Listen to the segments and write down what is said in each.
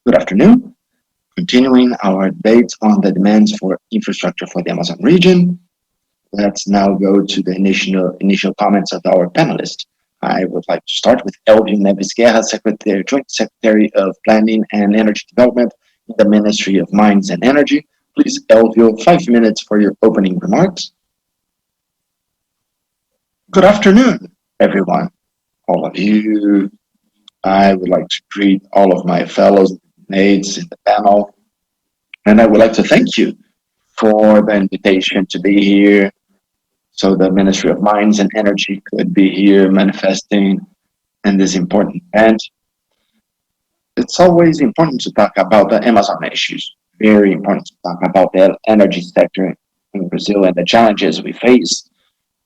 Good afternoon. Continuing our debate on the demands for infrastructure for the Amazon region, let's now go to the initial comments of our panelists. I would like to start with Elvin Neves Guerra, Joint Secretary of Planning and Energy Development in the Ministry of Mines and Energy. Please, Elvio, 5 minutes for your opening remarks. Good afternoon, everyone, all of you. I would like to greet all of my fellow mates in the panel, and I would like to thank you for the invitation to be here so the Ministry of Mines and Energy could be here manifesting in this important event. It's always important to talk about the Amazon issues, very important to talk about the energy sector in Brazil and the challenges we face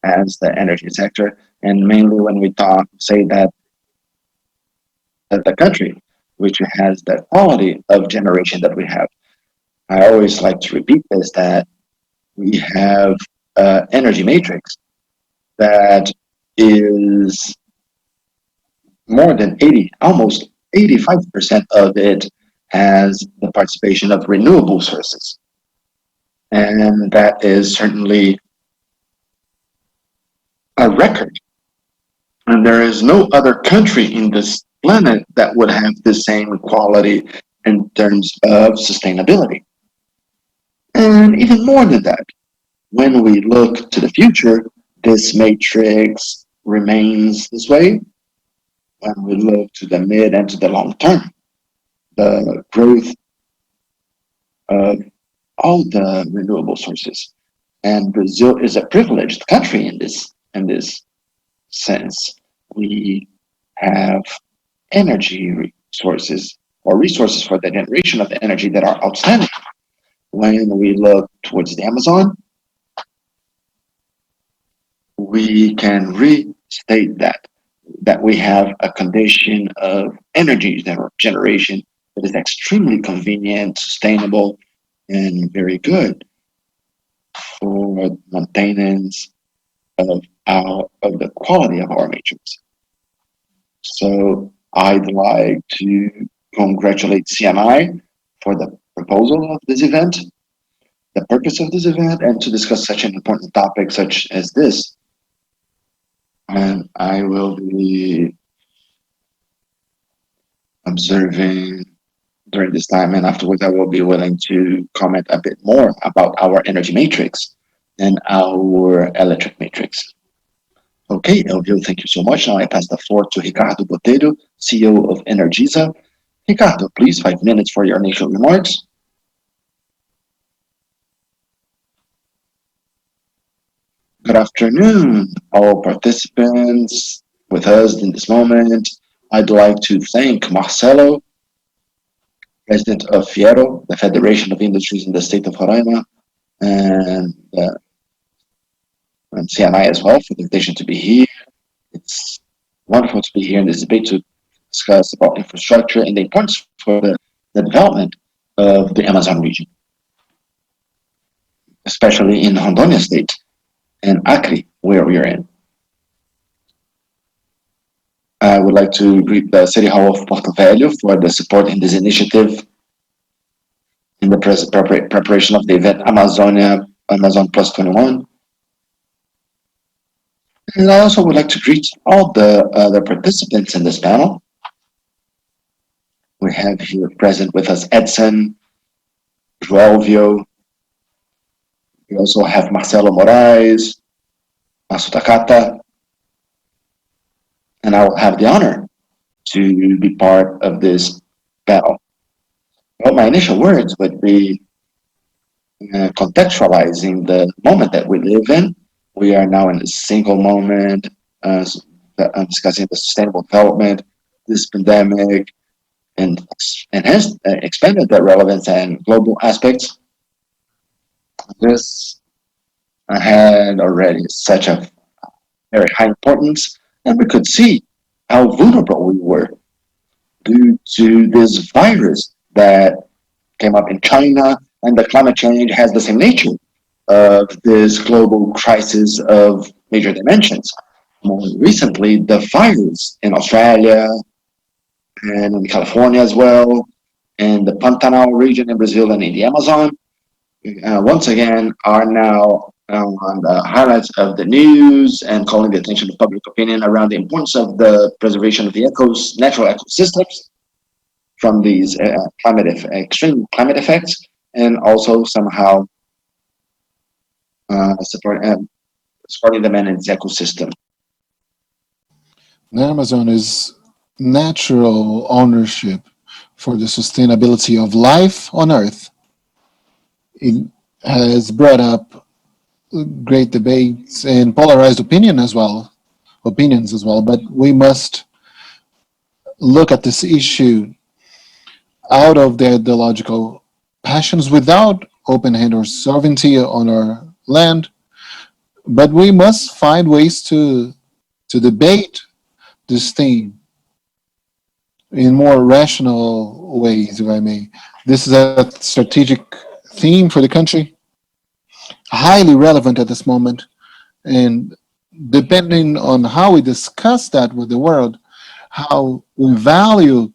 as the energy sector, and mainly when we say that the country which has the quality of generation that we have. I always like to repeat this, that we have energy matrix that is more than 80, almost 85% of it has the participation of renewable sources. And that is certainly a record. And there is no other country in this planet that would have the same quality in terms of sustainability. And even more than that, when we look to the future, this matrix remains this way. When we look to the mid and to the long term, the growth of all the renewable sources. And Brazil is a privileged country in this sense. We have energy resources or resources for the generation of the energy that are outstanding. When we look towards the Amazon, we can restate that we have a condition of energy generation that is extremely convenient, sustainable, and very good for maintenance of the quality of our matrix. So I'd like to congratulate CNI for the proposal of this event, the purpose of this event, and to discuss such an important topic such as this. And I will be observing during this time, and afterwards I will be willing to comment a bit more about our energy matrix and our electric matrix. Okay, Elvio, thank you so much. Now I pass the floor to Ricardo Botelho, CEO of Energisa. Ricardo, please, 5 minutes for your initial remarks. Good afternoon, all participants with us in this moment. I'd like to thank Marcelo, President of Fiero, the Federation of Industries in the state of Roraima, and CNI as well for the invitation to be here. It's wonderful to be here in this debate to discuss about infrastructure and the importance for the development of the Amazon region, especially in Rondônia state and Acre, where we are in. I would like to greet the City Hall of Porto Velho for the support in this initiative in the preparation of the event Amazon+21. And I also would like to greet all the other participants in this panel. We have here present with us Edson, Joelvio. We also have Marcelo Moraes, Masu Takata, and I will have the honor to be part of this panel. Well, my initial words would be contextualizing the moment that we live in. We are now in a single moment, discussing the sustainable development, this pandemic, and has expanded the relevance and global aspects. This had already such a very high importance, and we could see how vulnerable we were due to this virus that came up in China, and the climate change has the same nature of this global crisis of major dimensions. More recently, the virus in Australia and in California as well in the Pantanal region in Brazil and in the Amazon, once again, are now on the highlights of the news and calling the attention of public opinion around the importance of the preservation of the natural ecosystems from these extreme climate effects, and also somehow supporting them in its ecosystem. The Amazon is natural ownership for the sustainability of life on Earth. It has brought up great debates and polarized opinions as well. But we must look at this issue out of the ideological passions without open hand or sovereignty on our land. But we must find ways to debate this thing in more rational ways, if I may. This is a strategic theme for the country, highly relevant at this moment, and depending on how we discuss that with the world, how we value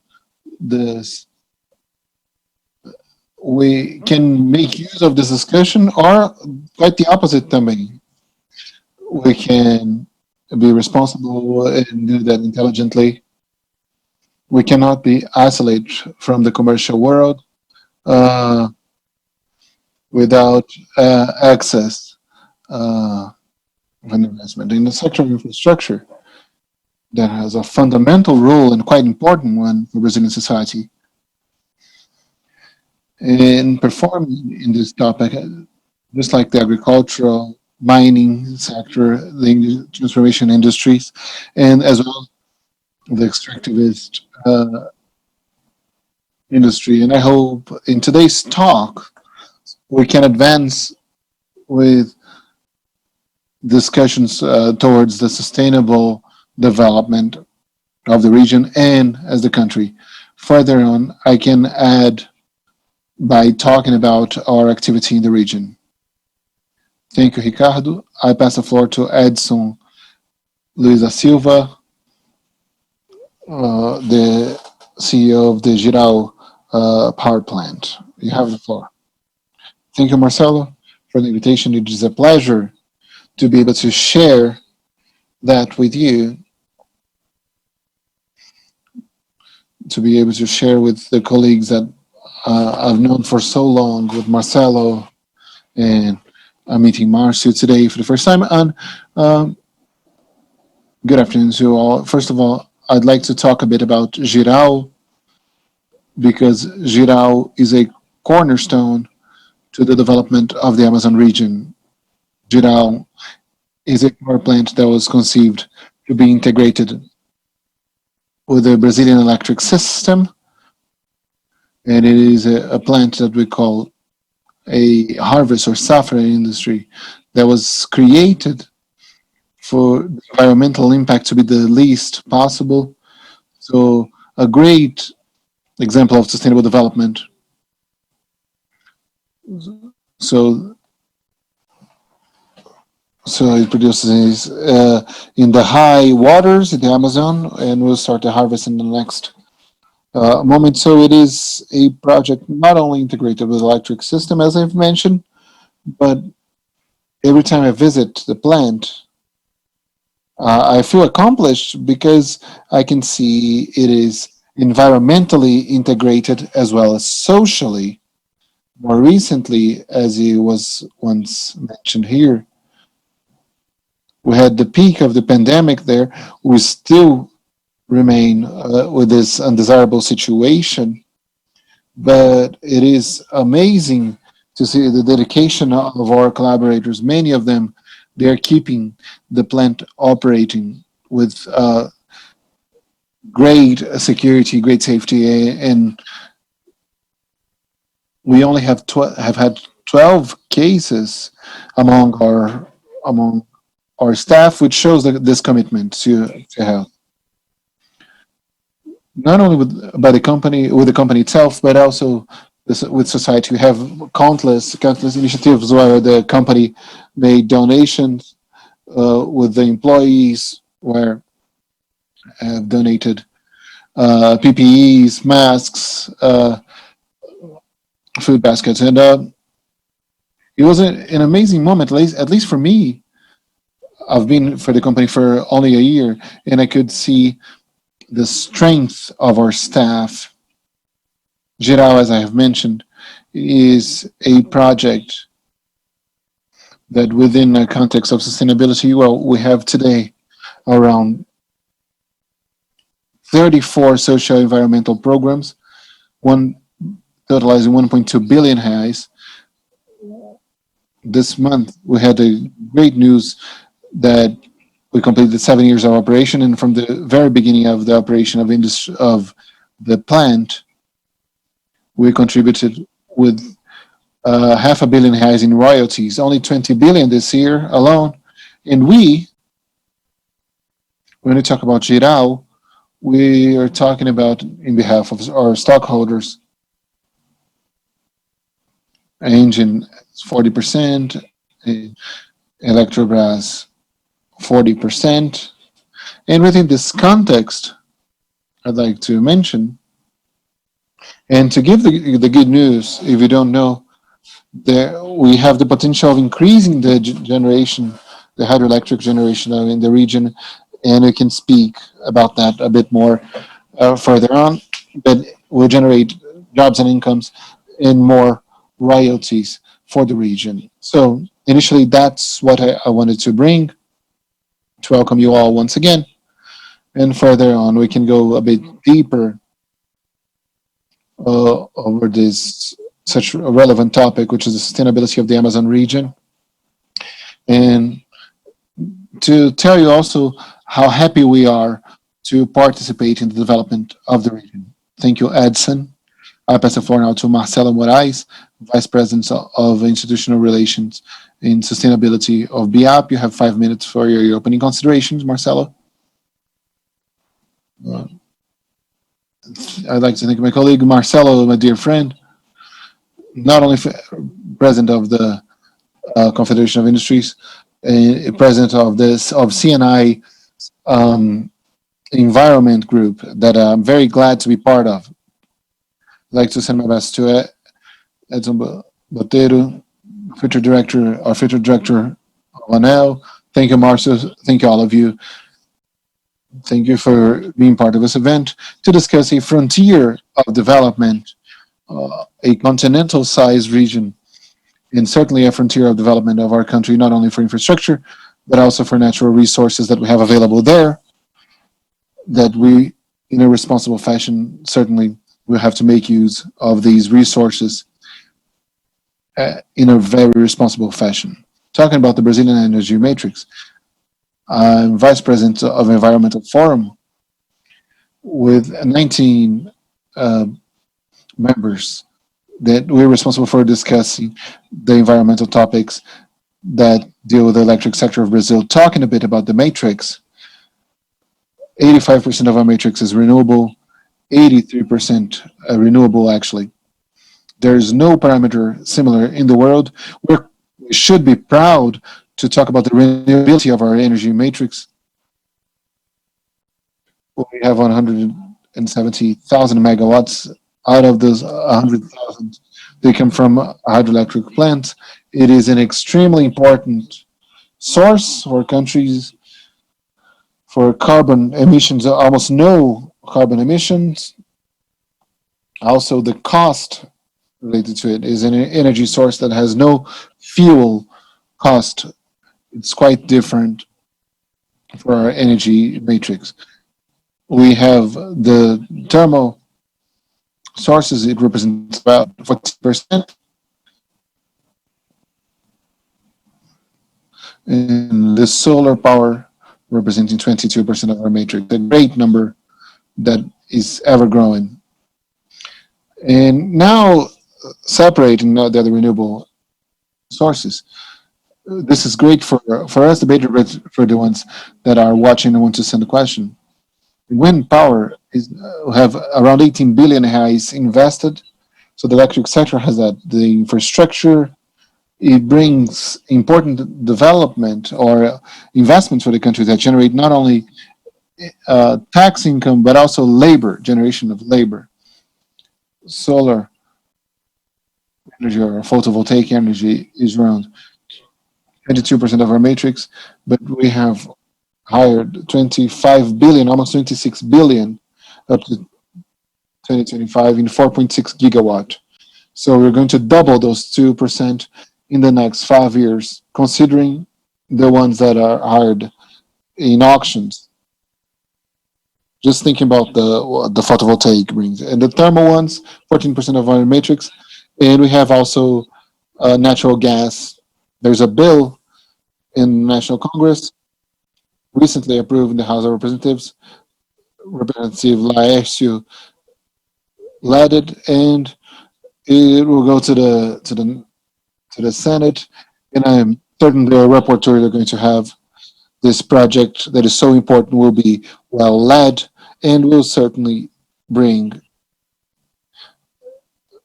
this, we can make use of this discussion, or quite the opposite, também. We can be responsible and do that intelligently. We cannot be isolated from the commercial world uh, without access uh, of an investment in the sector of infrastructure that has a fundamental role and quite important one for Brazilian society. In performing in this topic, just like the agricultural, mining sector, the transformation industries, and as well the extractivist industry. And I hope in today's talk we can advance with discussions towards the sustainable development of the region and as the country. Further on, I can add by talking about our activity in the region. Thank you, Ricardo. I pass the floor to Edson Luiz da Silva, the CEO of the Giral power plant. You have the floor. Thank you, Marcelo, for the invitation. It is a pleasure to be able to share that with you, to be able to share with the colleagues that I've known for so long, with Marcelo, and I'm meeting Marcio today for the first time. And good afternoon to you all. First of all, I'd like to talk a bit about Giral, because Giral is a cornerstone to the development of the Amazon region. Giral is a power plant that was conceived to be integrated with the Brazilian electric system, and it is a plant that we call a harvest or safra industry that was created for environmental impact to be the least possible. So a great example of sustainable development. So so it produces in the high waters in the Amazon, and we'll start the harvest in the next moment. So it is a project not only integrated with the electric system, as I've mentioned, but every time I visit the plant, I feel accomplished because I can see it is environmentally integrated as well as socially. More recently, as it was once mentioned here, we had the peak of the pandemic there. We still remain with this undesirable situation, but it is amazing to see the dedication of our collaborators. Many of them, they are keeping the plant operating with great security, great safety, and we only have had 12 cases among our staff, which shows this commitment to health. Not only by the company, with the company itself, but also with society. We have countless initiatives where the company made donations with the employees, where have donated PPEs, masks, food baskets. And it was an amazing moment, at least for me. I've been for the company for only a year, and I could see the strength of our staff. Geral, as I have mentioned, is a project that within the context of sustainability, well, we have today around 34 social environmental programs, one totalizing 1.2 billion reais. This month, we had a great news that we completed 7 years of operation, and from the very beginning of the operation of the plant, we contributed with half a billion reais in royalties, only 20 billion this year alone. And when we talk about Geral, we are talking about in behalf of our stockholders, Engine 40%, Electrobras 40%. And within this context, I'd like to mention, and to give the good news, if you don't know, there we have the potential of increasing the generation, the hydroelectric generation in the region, and we can speak about that a bit more further on. But will generate jobs and incomes and more royalties for the region. So initially, that's what I wanted to bring to welcome you all once again. And further on, we can go a bit deeper over this such a relevant topic, which is the sustainability of the Amazon region. And to tell you also how happy we are to participate in the development of the region. Thank you, Edson. I pass the floor now to Marcelo Moraes, Vice President of Institutional Relations in Sustainability of BIAP. You have 5 minutes for your opening considerations, Marcelo. Uh, I'd like to thank my colleague Marcelo, my dear friend, not only president of the Confederation of Industries, president of CNI environment group that I'm very glad to be part of. I'd like to send my best to Edson Boteiro, future director of ANEL. Thank you, Marcio. Thank you, all of you. Thank you for being part of this event to discuss a frontier of development, a continental-sized region, and certainly a frontier of development of our country, not only for infrastructure, but also for natural resources that we have available there, that we, in a responsible fashion, certainly will have to make use of these resources in a very responsible fashion. Talking about the Brazilian energy matrix, I'm vice president of Environmental Forum with 19 members that we're responsible for discussing the environmental topics that deal with the electric sector of Brazil. Talking a bit about the matrix, 85% of our matrix is renewable, 83% renewable actually. There is no parameter similar in the world. We should be proud to talk about the renewability of our energy matrix. We have 170,000 megawatts. Out of those 100,000, they come from hydroelectric plants. It is an extremely important source for countries for carbon emissions, almost no carbon emissions. Also, the cost related to it is an energy source that has no fuel cost. It's quite different for our energy matrix. We have the thermal sources, it represents about 40%. And the solar power representing 22% of our matrix, a great number that is ever growing. And now, separating the other renewable sources, this is great for us, the for the ones that are watching and want to send a question. Wind power is have around 18 billion reais invested. So the electric sector has that. The infrastructure, it brings important development or investments for the country that generate not only tax income, but also labor, generation of labor. Solar energy or photovoltaic energy is around 22% of our matrix, but we have hired 25 billion, almost 26 billion up to 2025 in 4.6 gigawatt. So we're going to double those 2% in the next 5 years, considering the ones that are hired in auctions. Just thinking about the photovoltaic brings and the thermal ones, 14% of our matrix, and we have also natural gas. There's a bill in National Congress recently approved in the House of Representatives. Representative Laércio led it, and it will go to the Senate. And I'm certain the rapporteur they're going to have this project that is so important will be well led and will certainly bring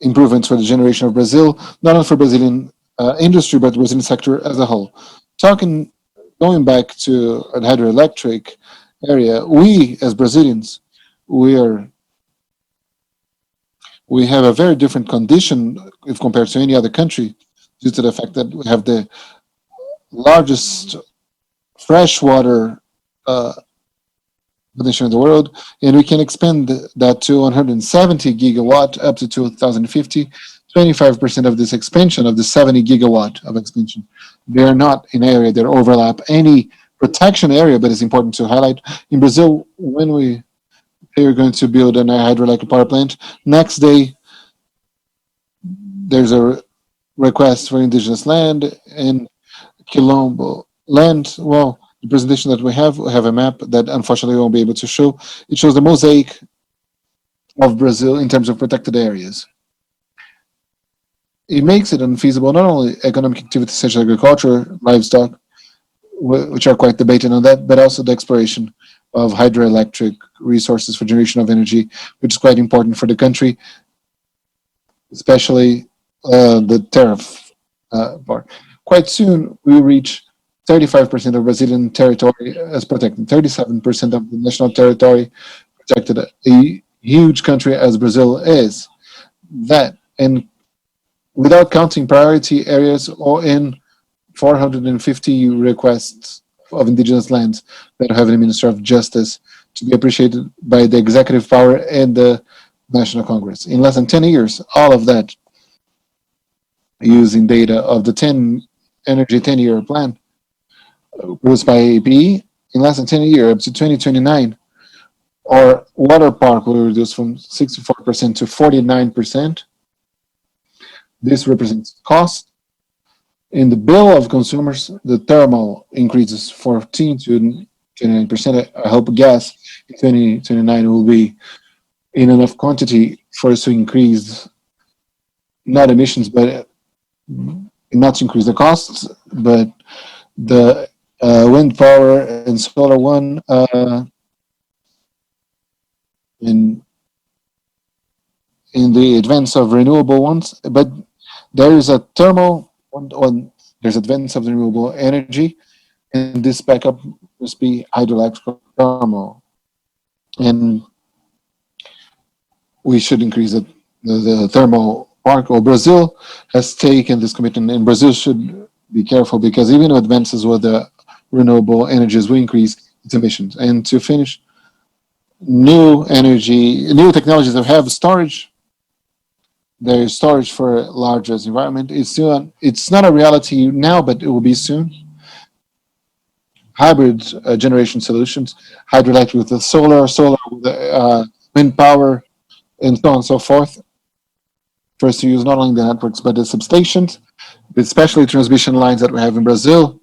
improvements for the generation of Brazil, not only for Brazilian industry, but the Brazilian sector as a whole. Talking, going back to an hydroelectric area, we as Brazilians, we are we have a very different condition if compared to any other country, due to the fact that we have the largest freshwater uh, potential in the world, and we can expand that to 170 gigawatt up to 2050. 25% of this expansion, of the 70 gigawatt of expansion, they are not in area that overlap any protection area, but it's important to highlight. In Brazil, when they are going to build an hydroelectric power plant, next day there's a request for indigenous land and Quilombo land. Well, the presentation that we have a map that unfortunately we won't be able to show. It shows the mosaic of Brazil in terms of protected areas. It makes it unfeasible, not only economic activities such as agriculture, livestock, which are quite debated on that, but also the exploration of hydroelectric resources for generation of energy, which is quite important for the country, especially the tariff part. Quite soon, we reach 35% of Brazilian territory as protected, 37% of the national territory protected. A huge country as Brazil is, that, and without counting priority areas or in 450 requests of indigenous lands that have a Minister of Justice to be appreciated by the executive power and the National Congress. In less than 10 years, all of that, using data of the 10-year plan produced by APE, in less than 10 years, up to 2029, our water park will reduce from 64% to 49%. This represents cost. In the bill of consumers, the thermal increases 14 to 29%. I hope gas in 2029 will be in enough quantity for us to increase not emissions, but not to increase the costs, but the wind power and solar one in the advance of renewable ones. But there is a thermal one, there's advance of the renewable energy, and this backup must be hydroelectric thermal. And we should increase the thermal park. Or Brazil has taken this commitment, and Brazil should be careful because even advances with the renewable energies will increase its emissions. And to finish, new technologies that have storage. There is storage for largest environment. It's not a reality now, but it will be soon. Hybrid generation solutions, hydroelectric with the solar with the wind power, and so on and so forth. First to use not only the networks, but the substations, especially transmission lines that we have in Brazil,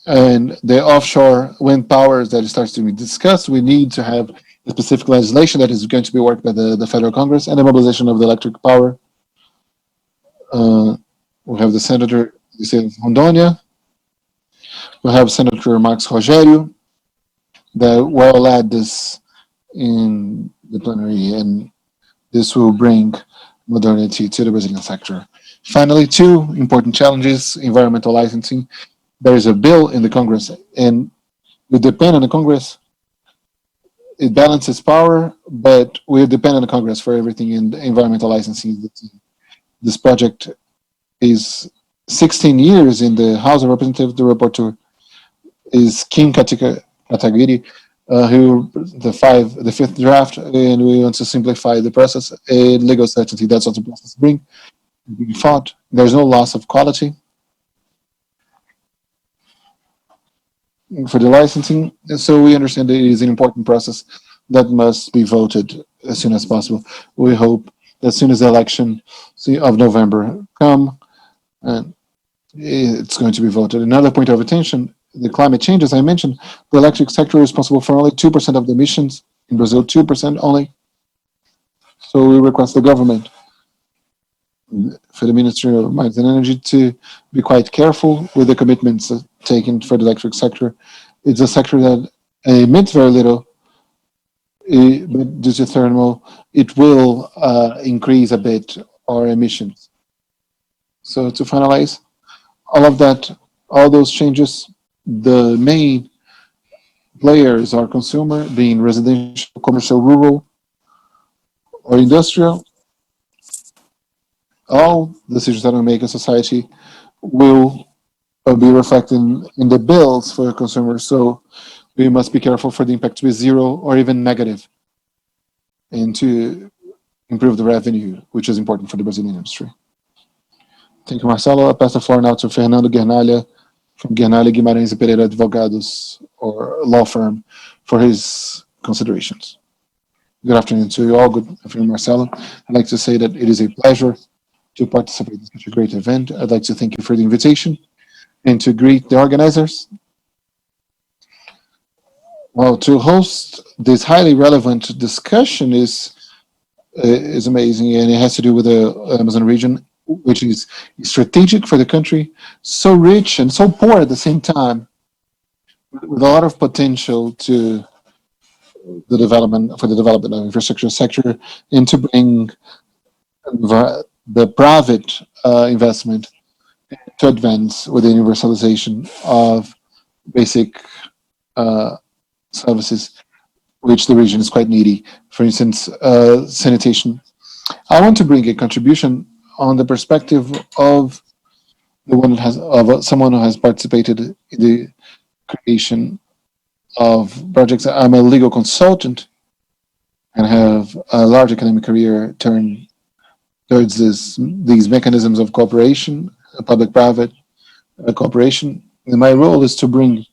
and the offshore wind powers that starts to be discussed. We need to have the specific legislation that is going to be worked by the Federal Congress and the mobilization of the electric power. We have the Senator Rondônia. We have Senator Max Rogério that well led this in the plenary, and this will bring modernity to the Brazilian sector. Finally, two important challenges: environmental licensing. There is a bill in the Congress, and we depend on the Congress. It balances power, but we depend on the Congress for everything in environmental licensing. This project is 16 years in the House of Representatives. The rapporteur is Kim Kataguiri, who the fifth draft, and we want to simplify the process and legal certainty. That's what the process brings. We fought. There's no loss of quality for the licensing, so we understand that it is an important process that must be voted as soon as possible. We hope that as soon as the election of November come, and it's going to be voted. Another point of attention: the climate change. As I mentioned, the electric sector is responsible for only 2% of the emissions in Brazil. 2% only. So we request the government, for the Ministry of Mines and Energy, to be quite careful with the commitments taken for the electric sector. It's a sector that emits very little, but due to thermal, it will increase a bit our emissions. So to finalize all of that, all those changes, the main players are consumer, being residential, commercial, rural, or industrial. All decisions that we make in society will be reflected in the bills for consumers. So we must be careful for the impact to be zero or even negative, and to improve the revenue, which is important for the Brazilian industry. Thank you, Marcelo. I pass the floor now to Fernando Guernalha from Guernalha Guimarães e Pereira Advogados, or law firm, for his considerations. Good afternoon to you all. Good afternoon, Marcelo. I'd like to say that it is a pleasure to participate in such a great event. I'd like to thank you for the invitation and to greet the organizers. Well, to host this highly relevant discussion is amazing, and it has to do with the Amazon region, which is strategic for the country, so rich and so poor at the same time, with a lot of potential to the development of infrastructure sector, and to bring the private investment to advance with the universalization of basic services, which the region is quite needy. For instance, sanitation. I want to bring a contribution on the perspective of the one that has of someone who has participated in the creation of projects. I'm a legal consultant and have a large academic career turned towards these mechanisms of cooperation, public-private cooperation. And my role is to bring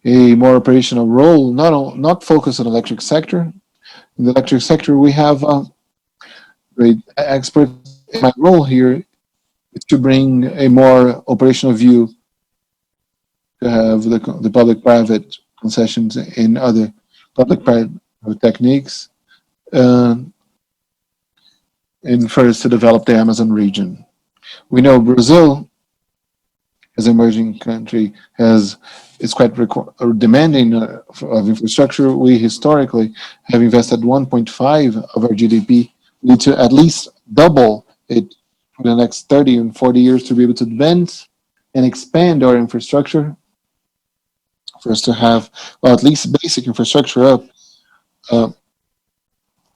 a more operational role, not focus on electric sector. In the electric sector, we have great experts. My role here is to bring a more operational view, to have the public-private concessions and other public-private techniques, and first to develop the Amazon region. We know Brazil, as an emerging country, is quite demanding of infrastructure. We historically have invested 1.5 of our GDP. We need to at least double it for the next 30 and 40 years to be able to advance and expand our infrastructure, for us to have, well, at least basic infrastructure up.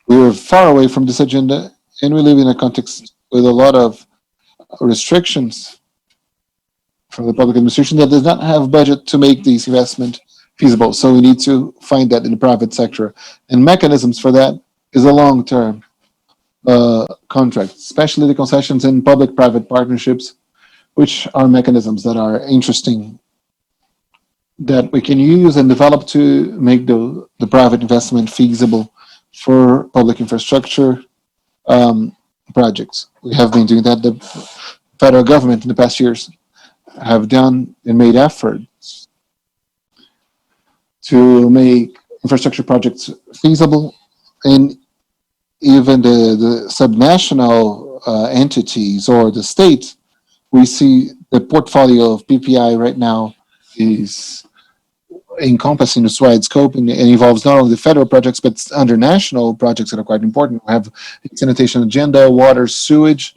We're far away from this agenda, and we live in a context with a lot of restrictions from the public administration that does not have budget to make these investment feasible. So we need to find that in the private sector, and mechanisms for that is a long-term contract, especially the concessions and public-private partnerships, which are mechanisms that are interesting, that we can use and develop to make the private investment feasible for public infrastructure projects. We have been doing that. The federal government in the past years have done and made efforts to make infrastructure projects feasible, and even the subnational entities or the states. We see the portfolio of PPI right now is encompassing this wide scope, and involves not only the federal projects but under national projects that are quite important. We have sanitation agenda, water, sewage,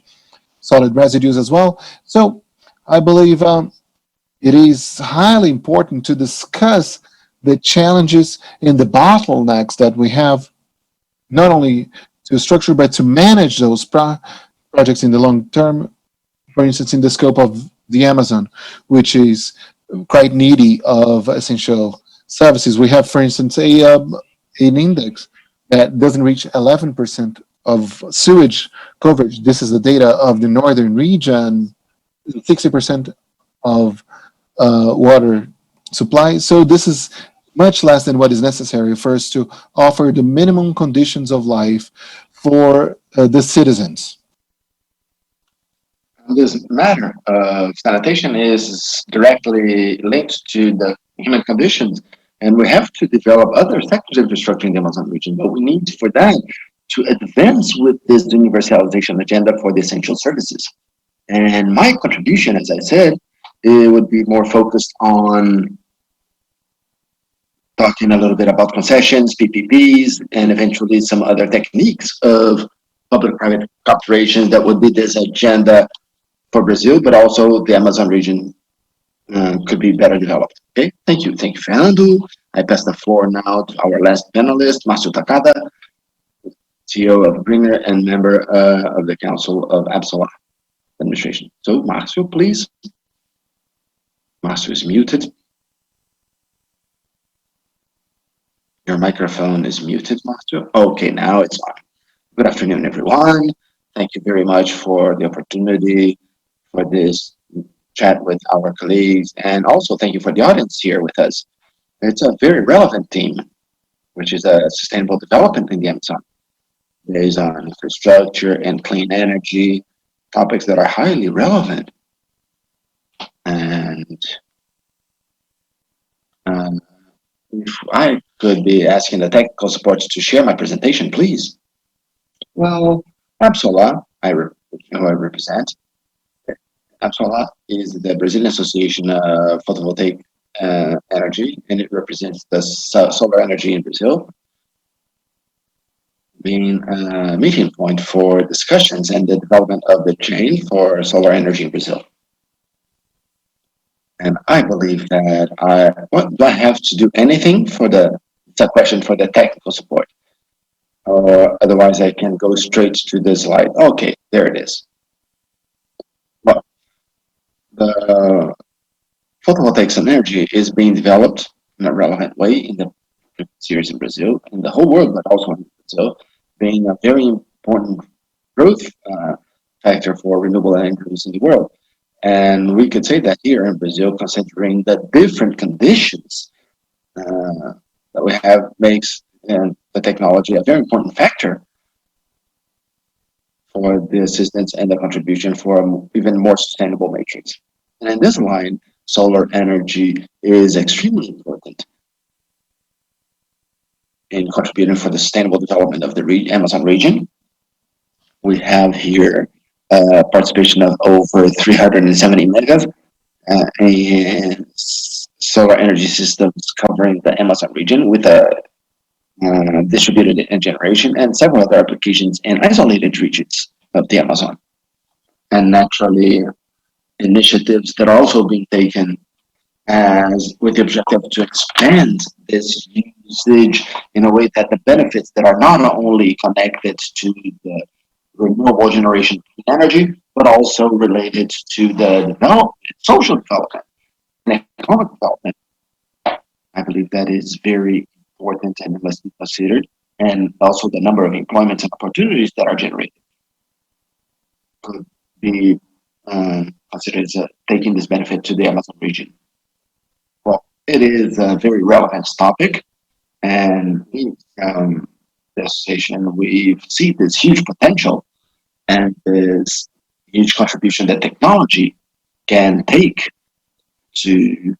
solid residues as well. So I believe it is highly important to discuss the challenges and the bottlenecks that we have, not only to structure but to manage those projects in the long term, for instance, in the scope of the Amazon, which is quite needy of essential services. We have, for instance, an index that doesn't reach 11% of sewage coverage. This is the data of the northern region, 60% of water supply. So this is much less than what is necessary for us to offer the minimum conditions of life for the citizens. This matter of sanitation is directly linked to the human conditions, and we have to develop other sectors of infrastructure in the Amazon region. But we need for that to advance with this universalization agenda for the essential services. And my contribution, as I said, it would be more focused on talking a little bit about concessions, PPPs, and eventually some other techniques of public-private cooperations that would be this agenda for Brazil, but also the Amazon region could be better developed. Okay, thank you. Thank you, Fernando. I pass the floor now to our last panelist, Márcio Takada, CEO of Greener and member of the Council of Absola Administration. So, Márcio, please. Márcio is muted. Your microphone is muted, Márcio. Okay, now it's on. Good afternoon, everyone. Thank you very much for the opportunity for this chat with our colleagues, and also thank you for the audience here with us. It's a very relevant theme, which is a sustainable development in the Amazon, based on infrastructure and clean energy, topics that are highly relevant. And if I could be asking the technical support to share my presentation, please. Well, ABSOLA, who I represent, ABSOLA is the Brazilian Association of Photovoltaic Energy, and it represents the solar energy in Brazil, being a meeting point for discussions and the development of the chain for solar energy in Brazil. And I believe that do I have to do anything for it's a question for the technical support? Or otherwise I can go straight to the slide. Okay, there it is. Well, the photovoltaic energy is being developed in a relevant way in the series in Brazil, in the whole world, but also in Brazil, being a very important growth factor for renewable energies in the world. And we could say that here in Brazil, considering the different conditions that we have, makes the technology a very important factor for the assistance and the contribution for an even more sustainable matrix. And in this line, solar energy is extremely important in contributing for the sustainable development of the Amazon region. We have here participation of over 370 megas and solar energy systems covering the Amazon region with a distributed generation and several other applications in isolated regions of the Amazon. And naturally, initiatives that are also being taken as with the objective to expand this usage in a way that the benefits that are not only connected to the renewable generation of energy, but also related to the development, social development, and economic development. I believe that is very important and must be considered, and also the number of employments and opportunities that are generated could be considered as taking this benefit to the Amazon region. Well, it is a very relevant topic, and from the association, we see this huge potential and this huge contribution that technology can take to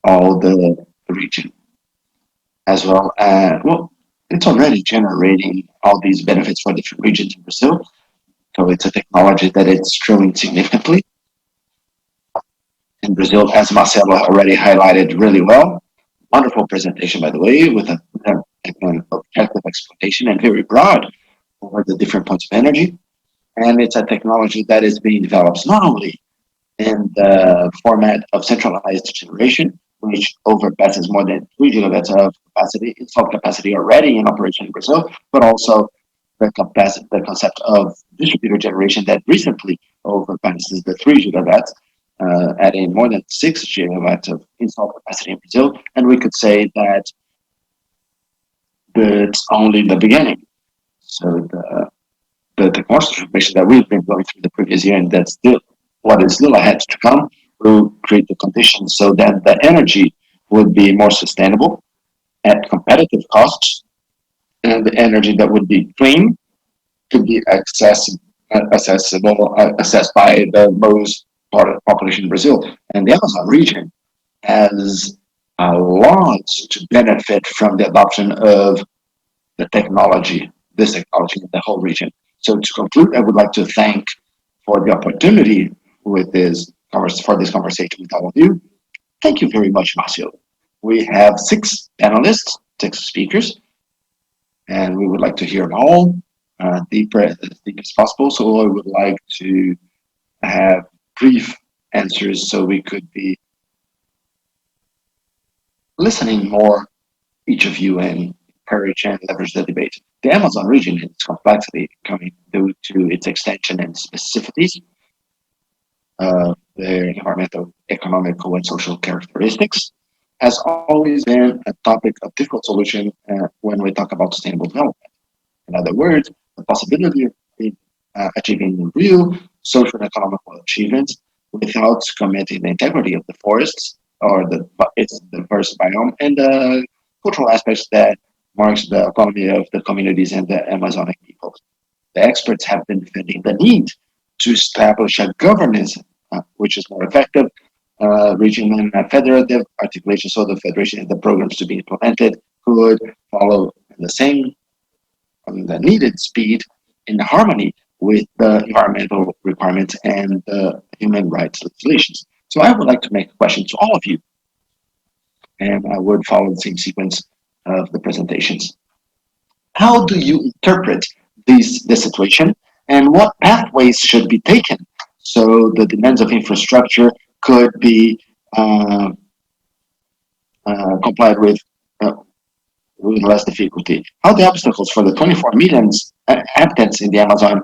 all the region, as well as, well, it's already generating all these benefits for different regions in Brazil. So it's a technology that it's growing significantly in Brazil, as Marcelo already highlighted really well. Wonderful presentation, by the way, with an objective explanation and very broad over the different points of energy. And it's a technology that is being developed not only in the format of centralized generation, which overpasses more than 3 gigawatts of capacity, installed capacity already in operation in Brazil, but also the concept of distributed generation that recently overpasses the 3 gigawatts, adding more than 6 gigawatts of installed capacity in Brazil. And we could say that it's only the beginning. So the technological transformation that we've been going through the previous year, and that's still what is still ahead to come, will create the conditions so that the energy would be more sustainable at competitive costs, and the energy that would be clean could be accessed by the most part of the population in Brazil. And the Amazon region has a lot to benefit from the adoption of this technology in the whole region. So to conclude, I would like to thank for the opportunity with for this conversation with all of you. Thank you very much, Marcio. We have 6 panelists, 6 speakers, and we would like to hear them all deeper as deep as possible. So I would like to have brief answers so we could be listening more each of you and encourage and leverage the debate. The Amazon region and its complexity coming due to its extension and specificities, their environmental, economical, and social characteristics, has always been a topic of difficult solution when we talk about sustainable development. In other words, the possibility of achieving real social and economical achievements without committing the integrity of the forests or its diverse biome and the cultural aspects that marks the economy of the communities and the Amazonic peoples. The experts have been defending the need to establish a governance which is more effective, regional and federative articulation, so the federation and the programs to be implemented could follow the same the needed speed in harmony with the environmental requirements and the human rights legislations. So I would like to make a question to all of you, and I would follow the same sequence of the presentations. How do you interpret this situation, and what pathways should be taken so the demands of infrastructure could be uh, complied with less difficulty? How the obstacles for the 24 million inhabitants in the Amazon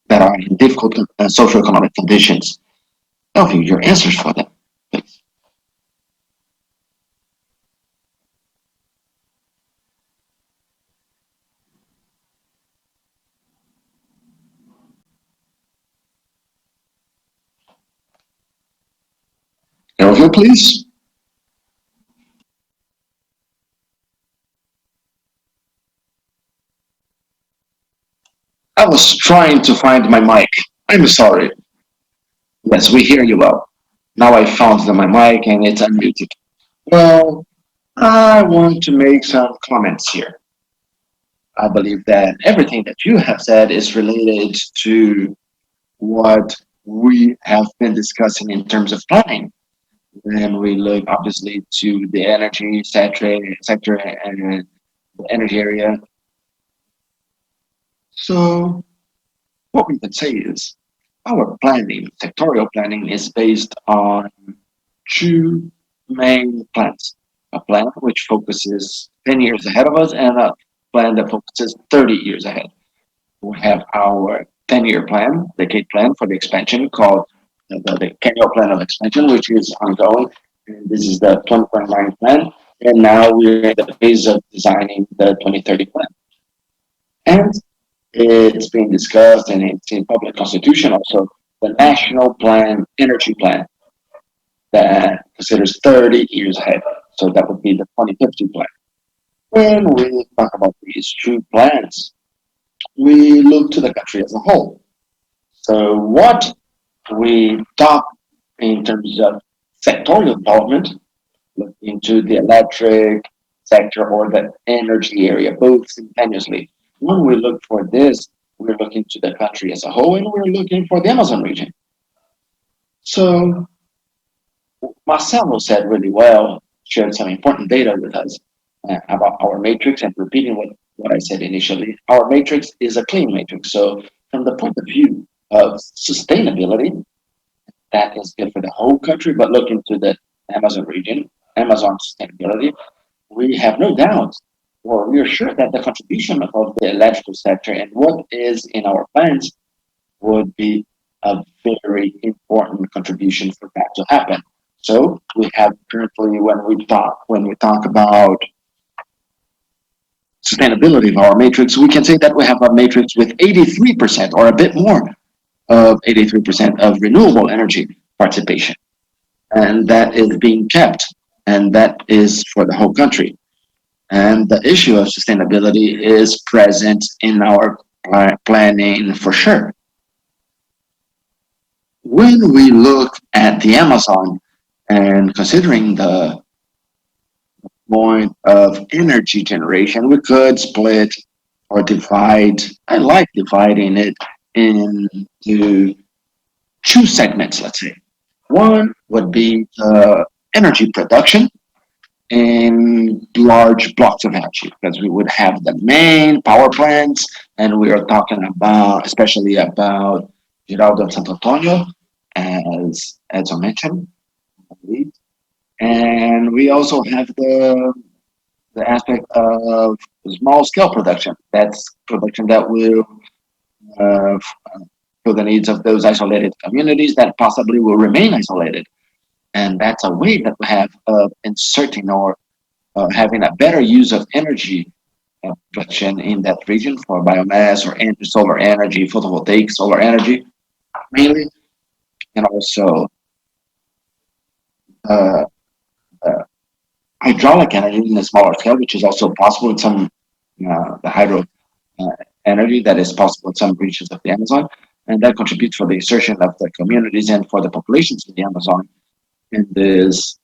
that are in difficult socioeconomic conditions? Elvin, your answers for them, please. Elvin, please. I was trying to find my mic. I'm sorry. Yes, we hear you well. Now I found my mic and it's unmuted. Well, I want to make some comments here. I believe that everything that you have said is related to what we have been discussing in terms of planning. And we look obviously to the energy sector and the energy area. So what we can say is our planning, sectorial planning, is based on 2 main plans. A plan which focuses 10 years ahead of us and a plan that focuses 30 years ahead. We have our 10-year plan, decade plan for the expansion called the Kenyo Plan of Expansion, which is ongoing. And this is the 2029 plan. And now we're in the phase of designing the 2030 plan. And it's being discussed and it's in public constitution also, the National Plan, Energy Plan, that considers 30 years ahead. So that would be the 2050 plan. When we talk about these 2 plans, we look to the country as a whole. So what we talk in terms of sectorial development, look into the electric sector or the energy area, both simultaneously. When we look for this, we're looking to the country as a whole and we're looking for the Amazon region. So Marcelo said really well, shared some important data with us about our matrix and repeating what I said initially. Our matrix is a clean matrix. So from the point of view of sustainability, that is good for the whole country, but look into the Amazon region, Amazon sustainability, we have no doubt Well, we are sure that the contribution of the electrical sector and what is in our plans would be a very important contribution for that to happen. So we have currently when we talk about sustainability of our matrix, we can say that we have a matrix with 83% or a bit more of 83% of renewable energy participation. And that is being kept, and that is for the whole country. And the issue of sustainability is present in our planning for sure. When we look at the Amazon and considering the point of energy generation, we could split or divide. I like dividing it into two segments, let's say. One would be energy production in large blocks of energy, because we would have the main power plants, and we are talking about, especially about Giraldo and Santo Antonio, as I mentioned, I believe. And we also have the aspect of small scale production. That's production that will uh, for the needs of those isolated communities that possibly will remain isolated. And that's a way that we have of inserting or having a better use of energy production in that region for biomass or solar energy, photovoltaic solar energy mainly, and also uh, uh, hydraulic energy in a smaller scale, which is also possible in some the hydro uh, energy that is possible in some regions of the Amazon, and that contributes for the insertion of the communities and for the populations in the Amazon in this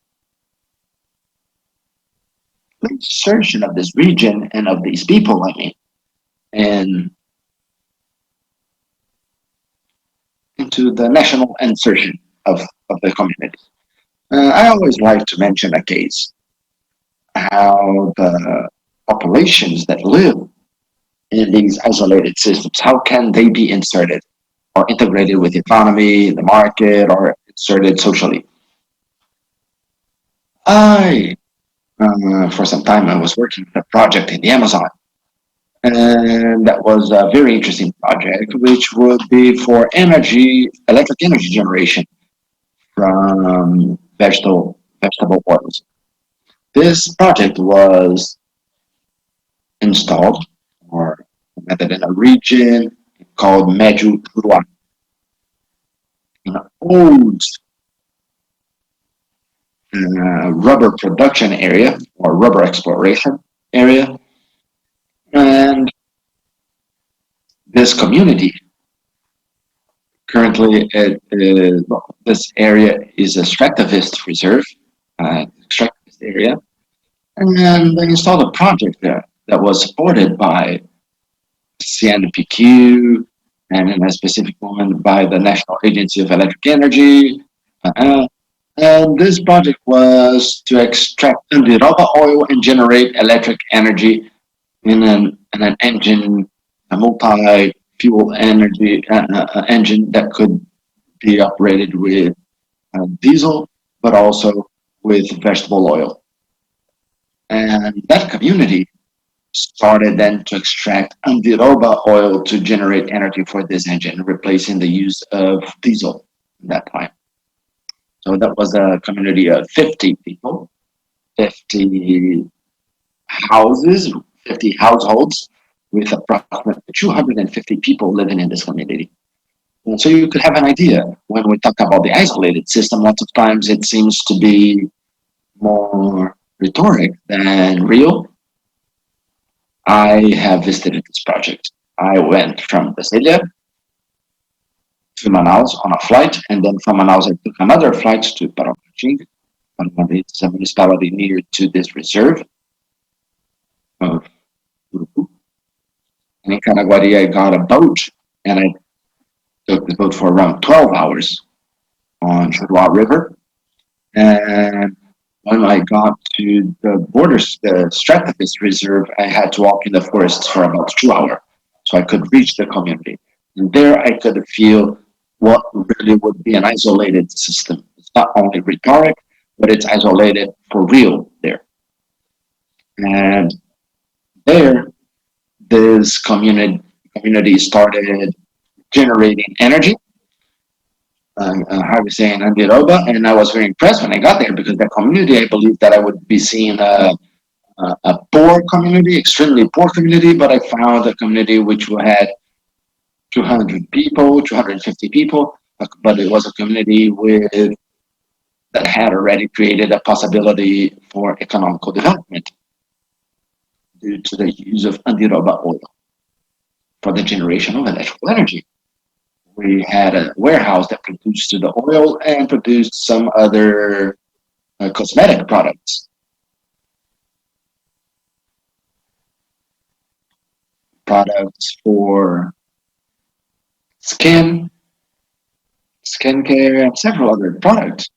insertion of this region and of these people. I mean, and into the national insertion of the community. I always like to mention a case how the populations that live in these isolated systems, how can they be inserted or integrated with the economy, the market, or inserted socially? I, for some time, I was working on a project in the Amazon, and that was a very interesting project, which would be for electric energy generation from vegetable oils. This project was installed or implemented in a region called Médio Uruguay, an old rubber production area or rubber exploration area. And this community currently, this area is a extractivist reserve, extractivist area. And then they installed a project there that was supported by CNPq and in a specific moment by the National Agency of Electric Energy. Uh, and this project was to extract Andiroba oil and generate electric energy in an engine, a multi-fuel energy engine that could be operated with diesel, but also with vegetable oil. And that community started then to extract Andiroba oil to generate energy for this engine, replacing the use of diesel at that time. So that was a community of 50 people, 50 houses, 50 households with approximately 250 people living in this community. And so you could have an idea when we talk about the isolated system, lots of times it seems to be more rhetoric than real. I have visited this project. I went from Brasilia to Manaus on a flight, and then from Manaus I took another flight to Paracatinga. It's a municipality near to this reserve of Urucu. And in Canaguari I got a boat, and I took the boat for around 12 hours on Churua River. And when I got to the borders, the Strathapis Reserve, I had to walk in the forests for about 2 hours so I could reach the community. And there I could feel what really would be an isolated system. It's not only rhetoric, but it's isolated for real there. And there, this community started generating energy. How we say in Andiroba, and I was very impressed when I got there because the community, I believe that I would be seeing a poor community, extremely poor community, but I found a community which had 200 people, 250 people, but it was a community with that had already created a possibility for economical development due to the use of Andiroba oil for the generation of electrical energy. We had a warehouse that produced the oil and produced some other cosmetic products for skin, skincare, and several other products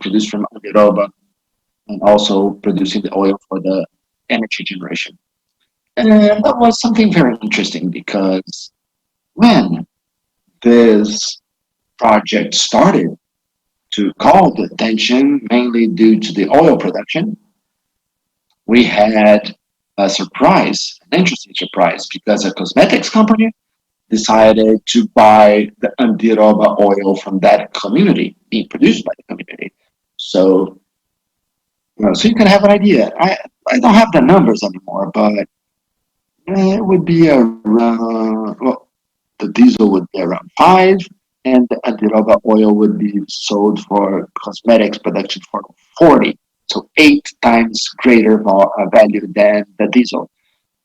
produced from Andiroba and also producing the oil for the energy generation. And that was something very interesting because when this project started to call the attention, mainly due to the oil production, we had a surprise, an interesting surprise, because a cosmetics company decided to buy the Andiroba oil from that community, being produced by the community. So, so you can have an idea. I don't have the numbers anymore, but it would be around, well, the diesel would be around 5, and the Andiroba oil would be sold for cosmetics production for 40. So 8 times greater value than the diesel.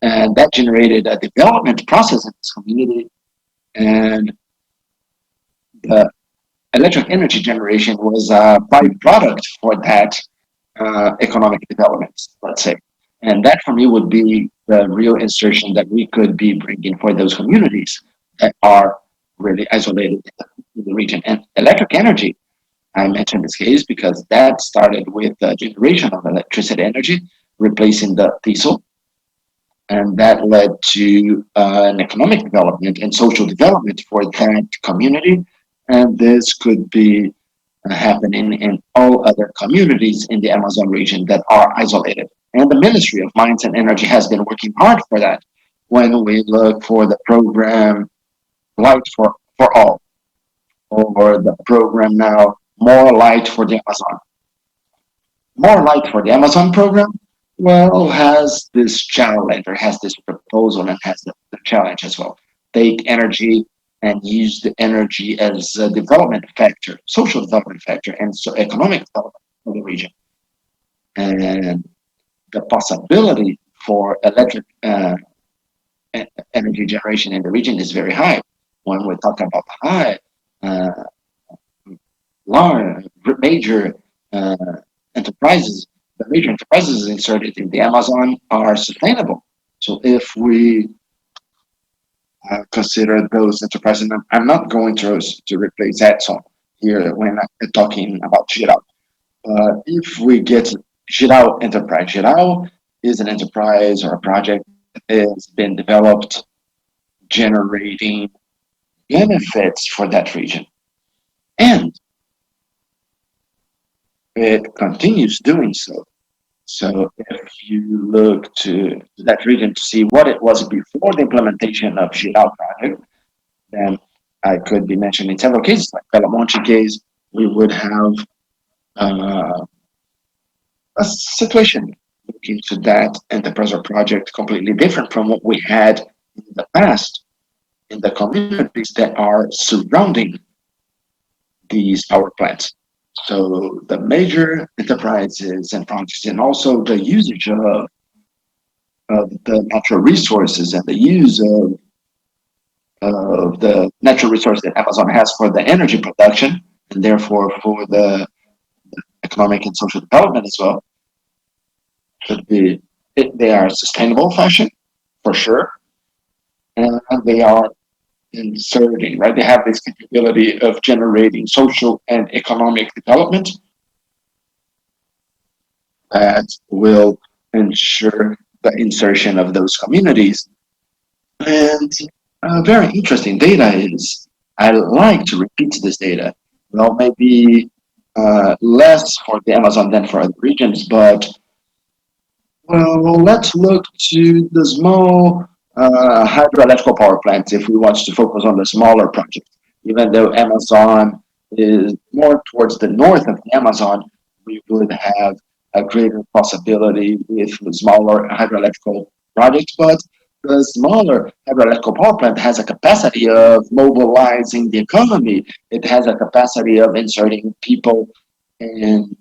And that generated a development process in this community. And the electric energy generation was a byproduct for that economic development, let's say. And that for me would be the real insertion that we could be bringing for those communities that are really isolated in the region. And electric energy, I mentioned this case because that started with the generation of electricity energy, replacing the diesel. And that led to an economic development and social development for that community. And this could be happening in all other communities in the Amazon region that are isolated. And the Ministry of Mines and Energy has been working hard for that. When we look for the program Light for All, or the program now More Light for the Amazon. More Light for the Amazon program, well, has this challenge, or has this proposal, and has the challenge as well. Take energy and use the energy as a development factor, social development factor, and so economic development of the region. And the possibility for electric energy generation in the region is very high. When we talk about high, uh, large, major uh, enterprises, the major enterprises inserted in the Amazon are sustainable. So if we consider those enterprises, and I'm not going to replace Edson here when I'm talking about Giral. If we get Giral Enterprise, Giral is an enterprise or a project that has been developed generating benefits for that region. And it continues doing so. So if you look to that region to see what it was before the implementation of Giral project, then I could be mentioning several cases, like Belamonte case, we would have uh, a situation looking to that enterprise or project completely different from what we had in the past in the communities that are surrounding these power plants. So the major enterprises and projects, and also the usage of the natural resources and the use of the natural resource that Amazon has for the energy production, and therefore for the economic and social development as well, could be they are sustainable fashion for sure, and they are inserting, right? They have this capability of generating social and economic development that will ensure the insertion of those communities. And very interesting data is, I like to repeat this data. Well, maybe less for the Amazon than for other regions, but Well, let's look to the small hydroelectrical power plants if we want to focus on the smaller projects. Even though Amazon is more towards the north of the Amazon, we would have a greater possibility with the smaller hydroelectrical projects. But the smaller hydroelectrical power plant has a capacity of mobilizing the economy. It has a capacity of inserting people in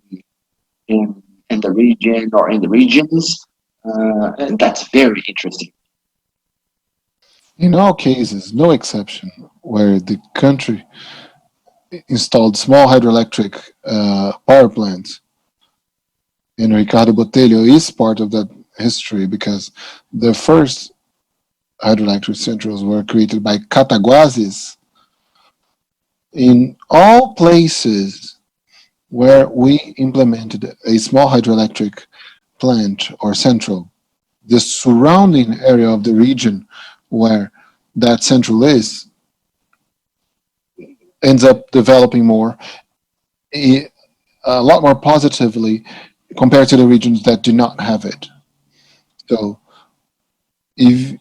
in in the region or in the regions, and that's very interesting. In all cases, no exception, where the country installed small hydroelectric power plants, and Ricardo Botelho is part of that history because the first hydroelectric centrals were created by Cataguases in all places where we implemented a small hydroelectric plant or central. The surrounding area of the region where that central is ends up developing more, a lot more positively compared to the regions that do not have it. So if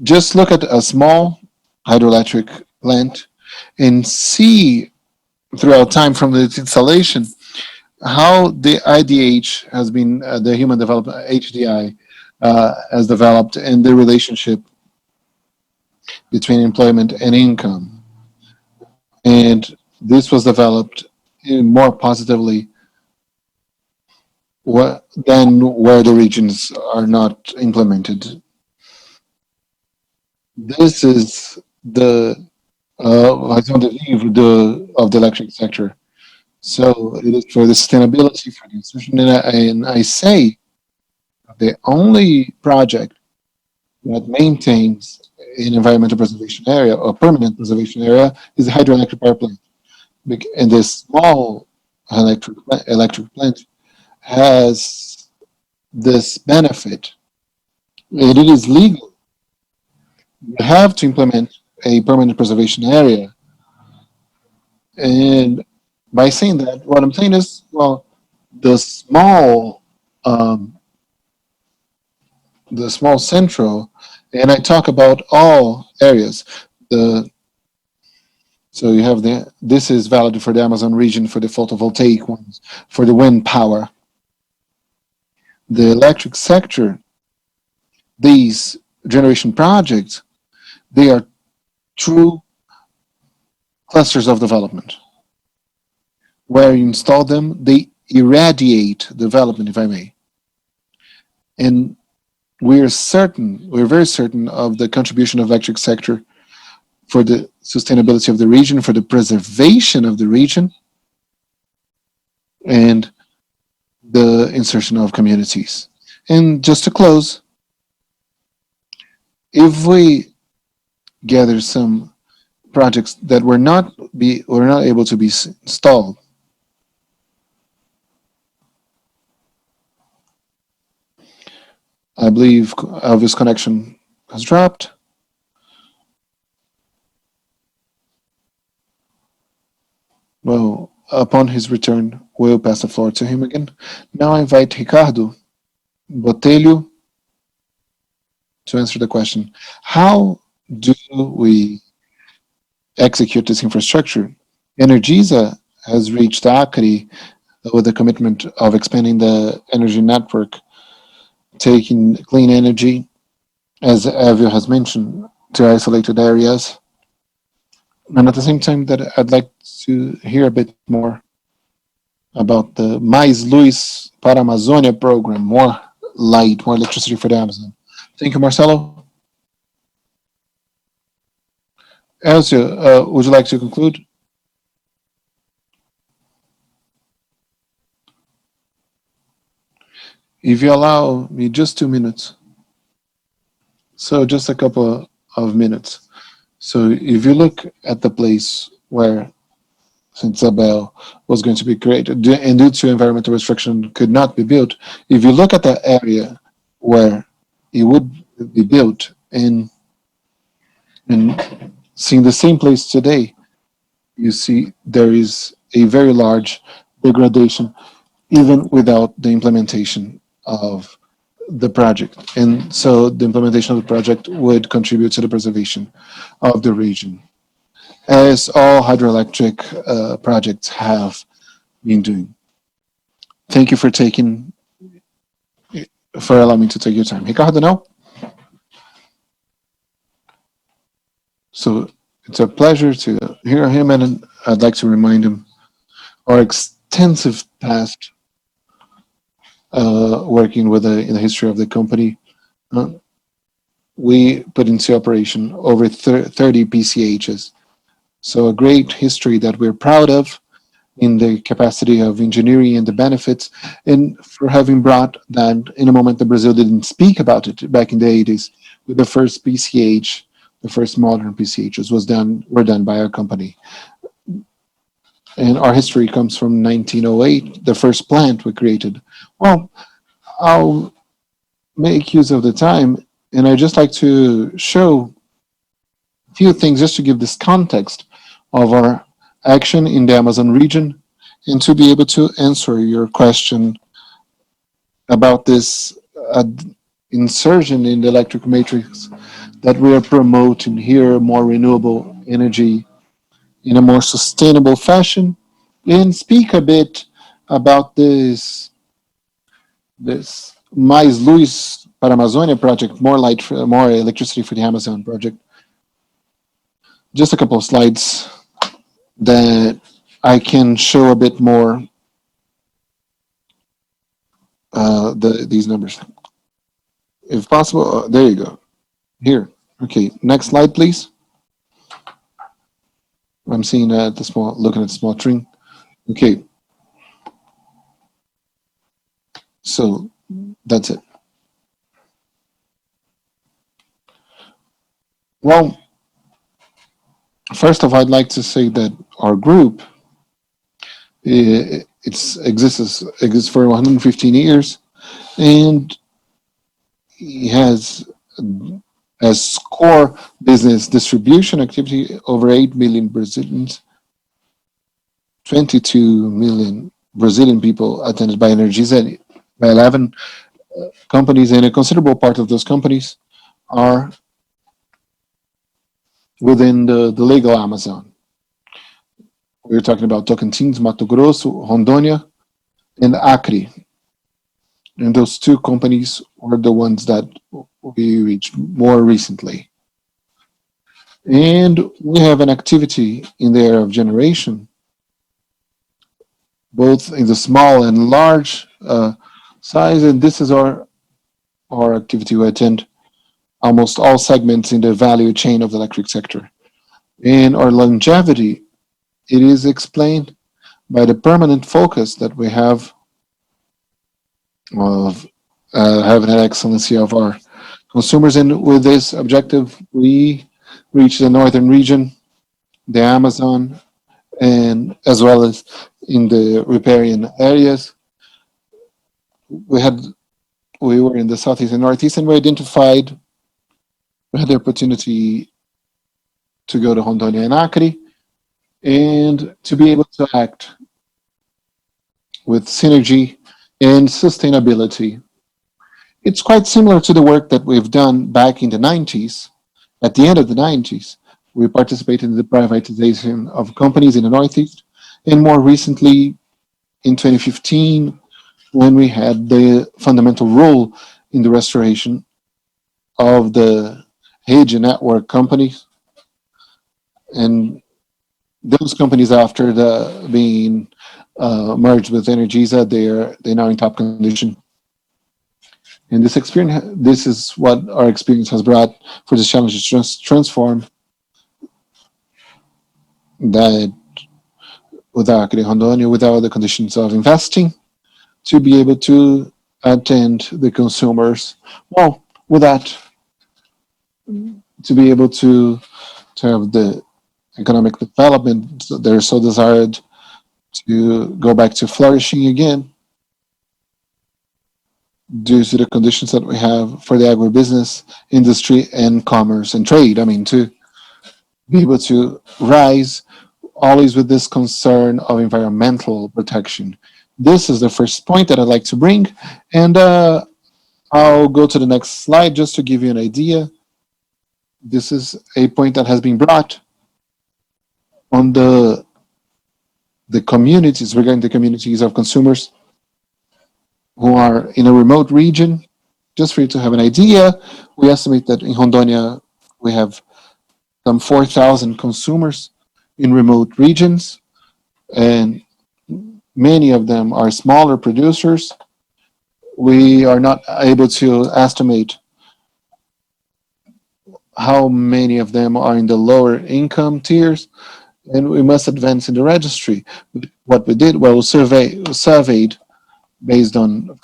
just look at a small hydroelectric plant and see throughout time from its installation how the IDH has been, the human development HDI has developed, and the relationship between employment and income. And this was developed more positively than where the regions are not implemented. This is the raison d'être of the electric sector. So it is for the sustainability, for the insertion, and I say the only project that maintains an environmental preservation area or permanent preservation area is the hydroelectric power plant. And this small electric plant has this benefit. It is legal. You have to implement a permanent preservation area. And by saying that, what I'm saying is, well, the small, um, the small central, and I talk about all areas. The So you have this is valid for the Amazon region for the photovoltaic ones, for the wind power. The electric sector, these generation projects, they are true clusters of development. Where you install them, they irradiate development, if I may. And we're very certain of the contribution of electric sector for the sustainability of the region, for the preservation of the region, and the insertion of communities. And just to close, if we gather some projects that were not able to be installed, I believe Elvis' connection has dropped. Well, upon his return, we'll pass the floor to him again. Now I invite Ricardo Botelho to answer the question: how do we execute this infrastructure? Energisa has reached Acre with the commitment of expanding the energy network, taking clean energy, as Avio has mentioned, to isolated areas. And at the same time, that I'd like to hear a bit more about the Mais Luz para a Amazônia program, more light, more electricity for the Amazon. Thank you, Marcelo. Elcio, would you like to conclude? If you allow me just 2 minutes. So just a couple of minutes. So if you look at the place where St. Isabel was going to be created and due to environmental restriction could not be built, if you look at the area where it would be built and seeing the same place today, you see there is a very large degradation even without the implementation of the project. And so the implementation of the project would contribute to the preservation of the region, as all hydroelectric projects have been doing. Thank you for allowing me to take your time. Ricardo, now? So it's a pleasure to hear him, and I'd like to remind him our extensive past working with in the history of the company. Uh, we put into operation over 30 PCHs. So a great history that we're proud of in the capacity of engineering and the benefits, and for having brought that in a moment that Brazil didn't speak about it back in the 80s, with the first PCH, the first modern PCHs were done by our company. And our history comes from 1908, the first plant we created. Well, I'll make use of the time, and I just like to show a few things just to give this context of our action in the Amazon region, and to be able to answer your question about this uh, insertion in the electric matrix that we are promoting here, more renewable energy in a more sustainable fashion, and speak a bit about this Mais Luz para a Amazônia project, more electricity for the Amazon project. Just a couple of slides that I can show a bit more these numbers, if possible. There you go. Here. Okay. Next slide, please. I'm seeing looking at the small screen. Okay. So that's it. Well, first of all, I'd like to say that our group exists for 115 years, and he has as core business distribution activity over 8 million Brazilians, 22 million Brazilian people attended by Energisa, by 11 companies, and a considerable part of those companies are within the legal Amazon. We're talking about Tocantins, Mato Grosso, Rondônia, and Acre. And those two companies were the ones that we reached more recently. And we have an activity in the area of generation, both in the small and large size. And this is our activity. We attend almost all segments in the value chain of the electric sector. And our longevity, it is explained by the permanent focus that we have of having an excellency of our consumers. And with this objective, we reach the northern region, the Amazon, and as well as in the riparian areas. We were in the southeast and northeast, and we had the opportunity to go to Rondônia and Acre, and to be able to act with synergy and sustainability. It's quite similar to the work that we've done back in the 90s. At the end of the 90s, we participated in the privatization of companies in the Northeast, and more recently in 2015, when we had the fundamental role in the restoration of the Rede network companies. And those companies, after being merged with Energisa, they're now in top condition. And this is what our experience has brought for this challenge to transform that without Rondônia, without the conditions of investing, to be able to attend the consumers. Well, with that, to be able to have the economic development they're so desired, to go back to flourishing again, due to the conditions that we have for the agribusiness industry and commerce and trade. I mean, to be able to rise always with this concern of environmental protection. This is the first point that I'd like to bring. And I'll go to the next slide just to give you an idea. This is a point that has been brought on the communities, regarding the communities of consumers who are in a remote region. Just for you to have an idea, we estimate that in Rondônia we have some 4,000 consumers in remote regions, and many of them are smaller producers. We are not able to estimate how many of them are in the lower income tiers, and we must advance in the registry. What we did, well, surveyed based on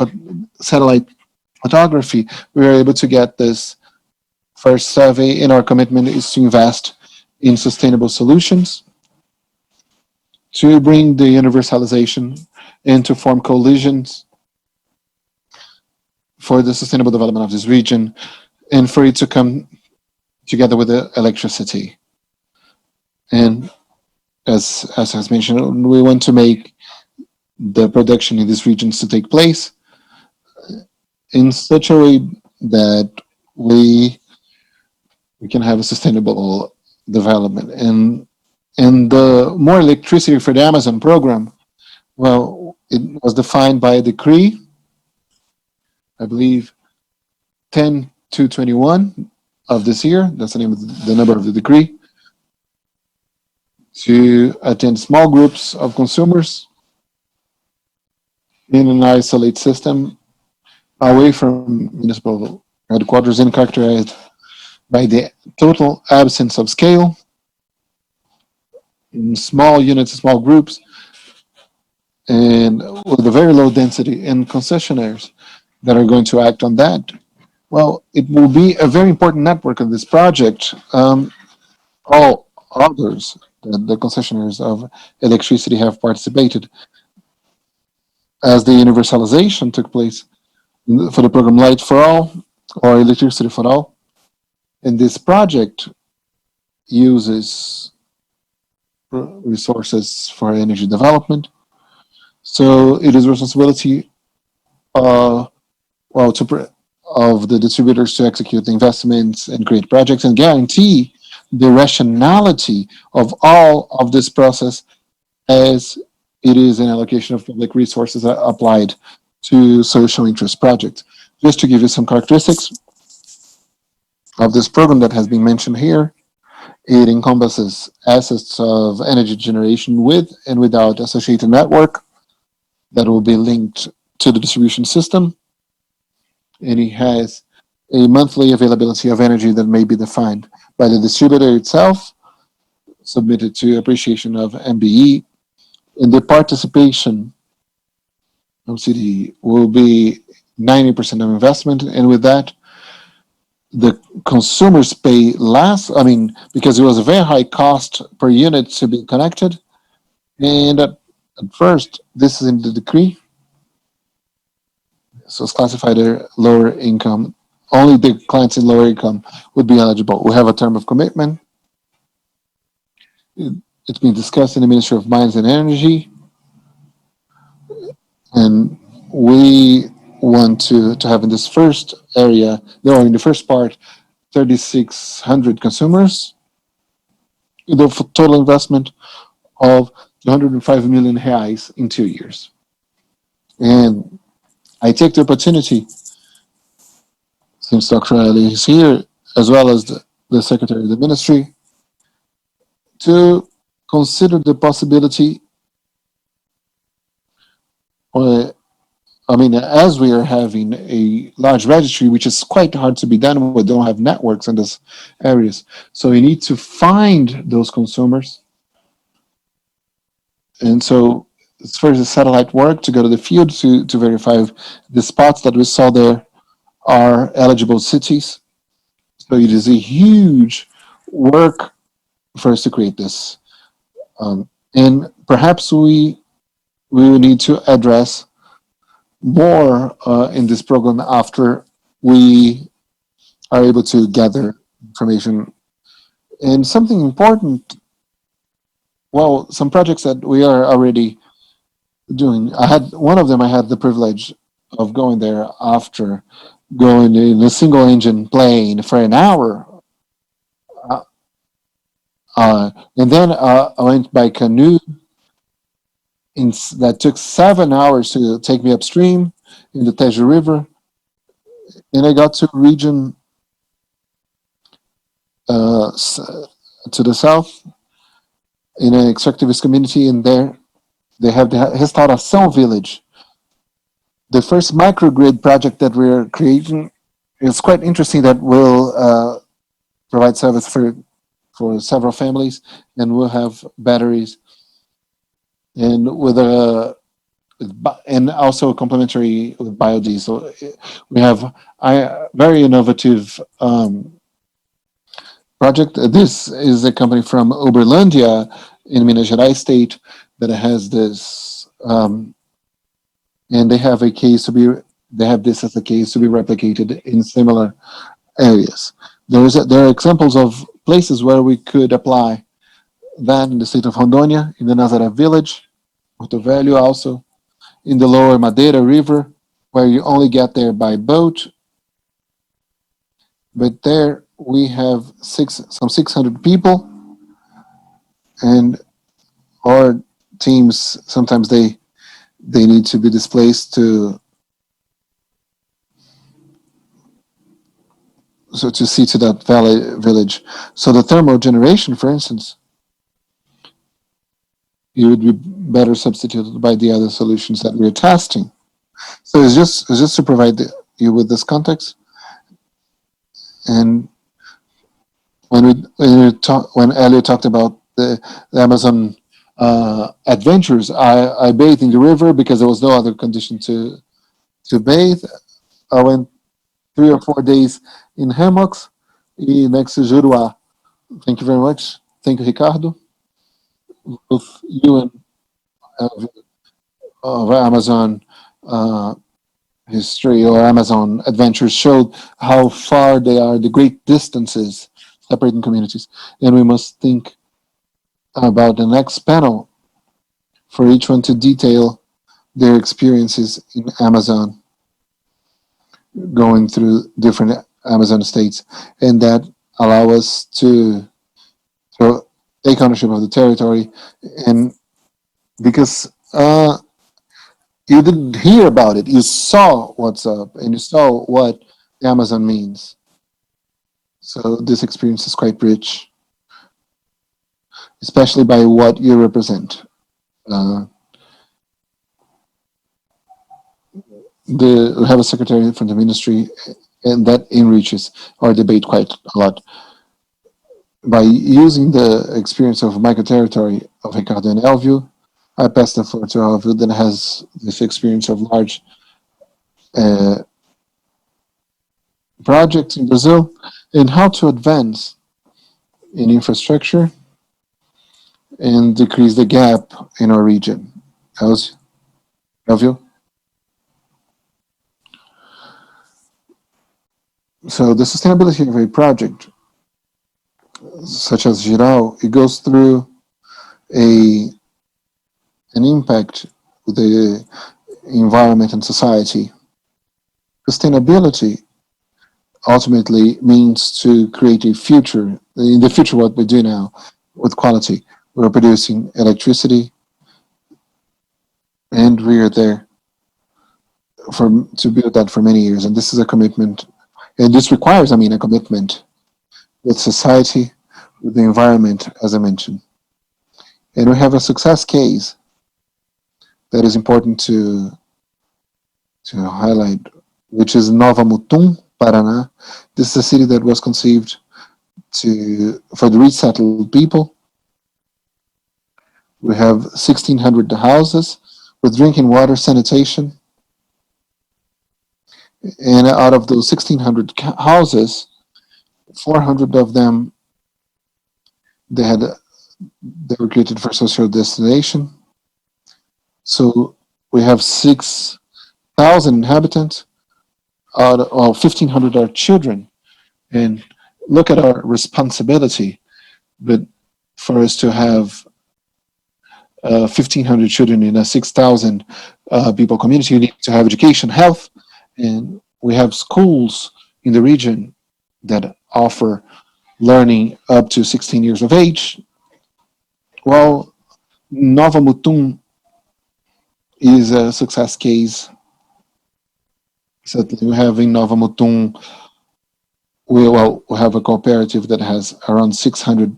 satellite photography. We were able to get this first survey, and our commitment is to invest in sustainable solutions to bring the universalization and to form coalitions for the sustainable development of this region and for it to come together with the electricity. And as has mentioned, we want to make the production in these regions to take place in such a way that we we can have a sustainable development. And the more electricity for the Amazon program, well, it was defined by a decree, I believe 10 to 21 of this year. That's the name of the number of the decree, to attend small groups of consumers in an isolate system away from municipal headquarters and characterized by the total absence of scale in small units, small groups, and with a very low density, and concessionaires that are going to act on that. Well, it will be a very important network of this project. All others, the concessionaires of electricity, have participated as the universalization took place for the program Light for All or Electricity for All. And this project uses resources for energy development. So it is responsibility well of the distributors to execute the investments and create projects and guarantee the rationality of all of this process as it is an allocation of public resources applied to social interest projects. Just to give you some characteristics of this program that has been mentioned here, it encompasses assets of energy generation with and without associated network that will be linked to the distribution system. And it has a monthly availability of energy that may be defined by the distributor itself, submitted to appreciation of MBE. And the participation of CD will be 90% of investment. And with that, the consumers pay less. I mean, because it was a very high cost per unit to be connected. And at first, this is in the decree. So it's classified as lower income. Only the clients in lower income would be eligible. We have a term of commitment. It's been discussed in the Ministry of Mines and Energy. And we want to have in this first area, no, in the first part, 3,600 consumers, with a total investment of 205 million reais in 2 years. And I take the opportunity, since Dr. Ali is here, as well as the Secretary of the Ministry, to consider the possibility, as we are having a large registry, which is quite hard to be done, we don't have networks in these areas. So we need to find those consumers. And so it's first a satellite work to go to the field to verify the spots that we saw there are eligible cities. So it is a huge work for us to create this. And perhaps we will need to address more in this program after we are able to gather information. And something important, well, some projects that we are already doing. I had one of them. I had the privilege of going there after going in a single engine plane for an hour. Uh, and then I went by canoe. That took 7 hours to take me upstream in the Tejo River. And I got to a region uh, to the south in an extractivist community, and there they have the Restauração Village, the first microgrid project that we're creating. It's quite interesting that will provide service for several families, and we'll have batteries and with a and also complementary with biodiesel. We have a very innovative project. This is a company from Uberlândia in Minas Gerais state that has this, and they have a case to be. They have this as a case to be replicated in similar areas. There are examples of places where we could apply that in the state of Rondônia, in the Nazaré village, Porto Velho, also in the lower Madeira River, where you only get there by boat. But there we have some 600 people, and our teams sometimes they need to be displaced to see to that village. So the thermal generation, for instance, it would be better substituted by the other solutions that we're testing. So it's just to provide you with this context. And when Elliot talked about the Amazon adventures, I bathed in the river because there was no other condition to bathe. I went 3 or 4 days in hammocks next to Juruá. Thank you very much. Thank you, Ricardo. Both you and Amazon history or Amazon adventures showed how far they are, the great distances separating communities. And we must think about the next panel for each one to detail their experiences in Amazon, going through different Amazon states, and that allow us to take ownership of the territory. And because you didn't hear about it, you saw what's up, and you saw what the Amazon means. So this experience is quite rich, especially by what you represent. We have a secretary from the ministry, and that enriches our debate quite a lot. By using the experience of micro territory of Ricardo and Elvio, I pass the floor to Elvio, that has this experience of large projects in Brazil and how to advance in infrastructure and decrease the gap in our region. Elvio? So the sustainability of a project, such as Giral, it goes through an impact with the environment and society. Sustainability ultimately means to create a future. In the future, what we do now with quality, we're producing electricity, and we are there to build that for many years. And this is a commitment, and this requires, a commitment with society, with the environment, as I mentioned. And we have a success case that is important to highlight, which is Nova Mutum, Paraná. This is a city that was conceived for the resettled people. We have 1,600 houses with drinking water, sanitation. And out of those 1,600 houses, 400 of them, they were created for social destination. So we have 6,000 inhabitants. Out of 1,500 are children. And look at our responsibility. But for us to have 1,500 children in a 6,000 people community, you need to have education, health, and We have schools in the region that offer learning up to 16 years of age. Well, Nova Mutum is a success case. Certainly, we have in Nova Mutum, we have a cooperative that has around 600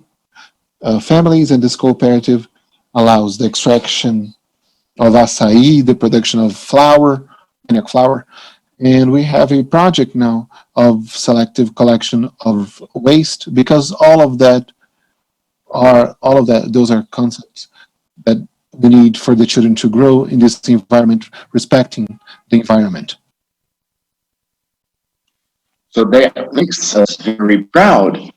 families, and this cooperative allows the extraction of acai, the production of flour, maniac flour, and we have a project now of selective collection of waste because all of that those are concepts that we need for the children to grow in this environment, respecting the environment. So that makes us very proud.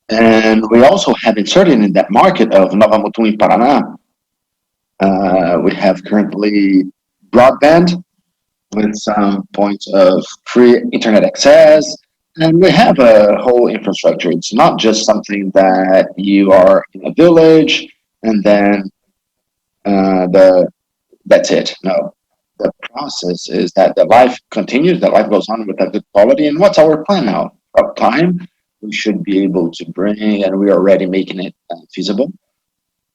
And we also have inserted in that market of Nova Mutum in Paraná. We have currently broadband with some points of free internet access, and we have a whole infrastructure. It's not just something that you are in a village and then the that's it. No, the process is that the life continues, the life goes on with a good quality. And what's our plan now? Of time, we should be able to bring, and we are already making it feasible,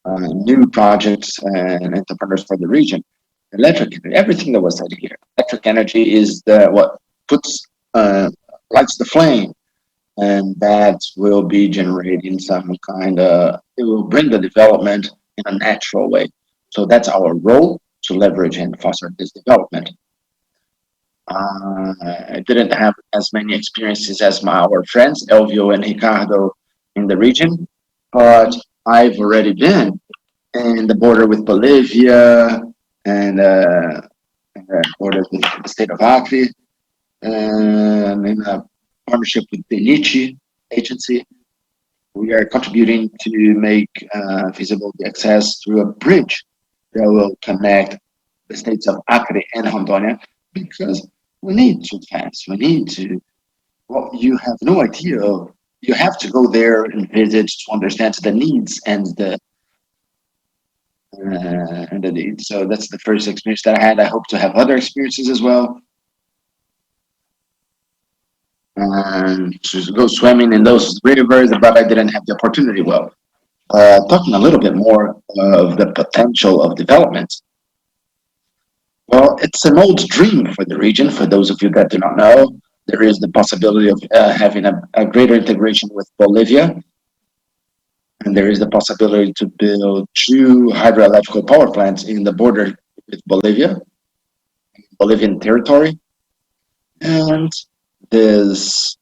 new projects and entrepreneurs for the region. Electric energy, everything that was said here. Electric energy is the what puts lights the flame, and that will be generating some kind of. It will bring the development in a natural way. So that's our role to leverage and foster this development. I didn't have as many experiences as our friends Elvio and Ricardo in the region, but I've already been in the border with Bolivia and border with the state of Acre, and in a partnership with the Nichi agency, we are contributing to make feasible the access through a bridge that will connect the states of Acre and Rondônia because we need to advance. We need to. Well, you have no idea. You have to go there and visit to understand the needs and the needs. So that's the first experience that I had. I hope to have other experiences as well. And to go swimming in those rivers, but I didn't have the opportunity. Well, talking a little bit more of the potential of development. Well, it's an old dream for the region. For those of you that do not know, there is the possibility of having a greater integration with Bolivia, and there is the possibility to build two hydroelectrical power plants in the border with Bolivia, Bolivian territory, and this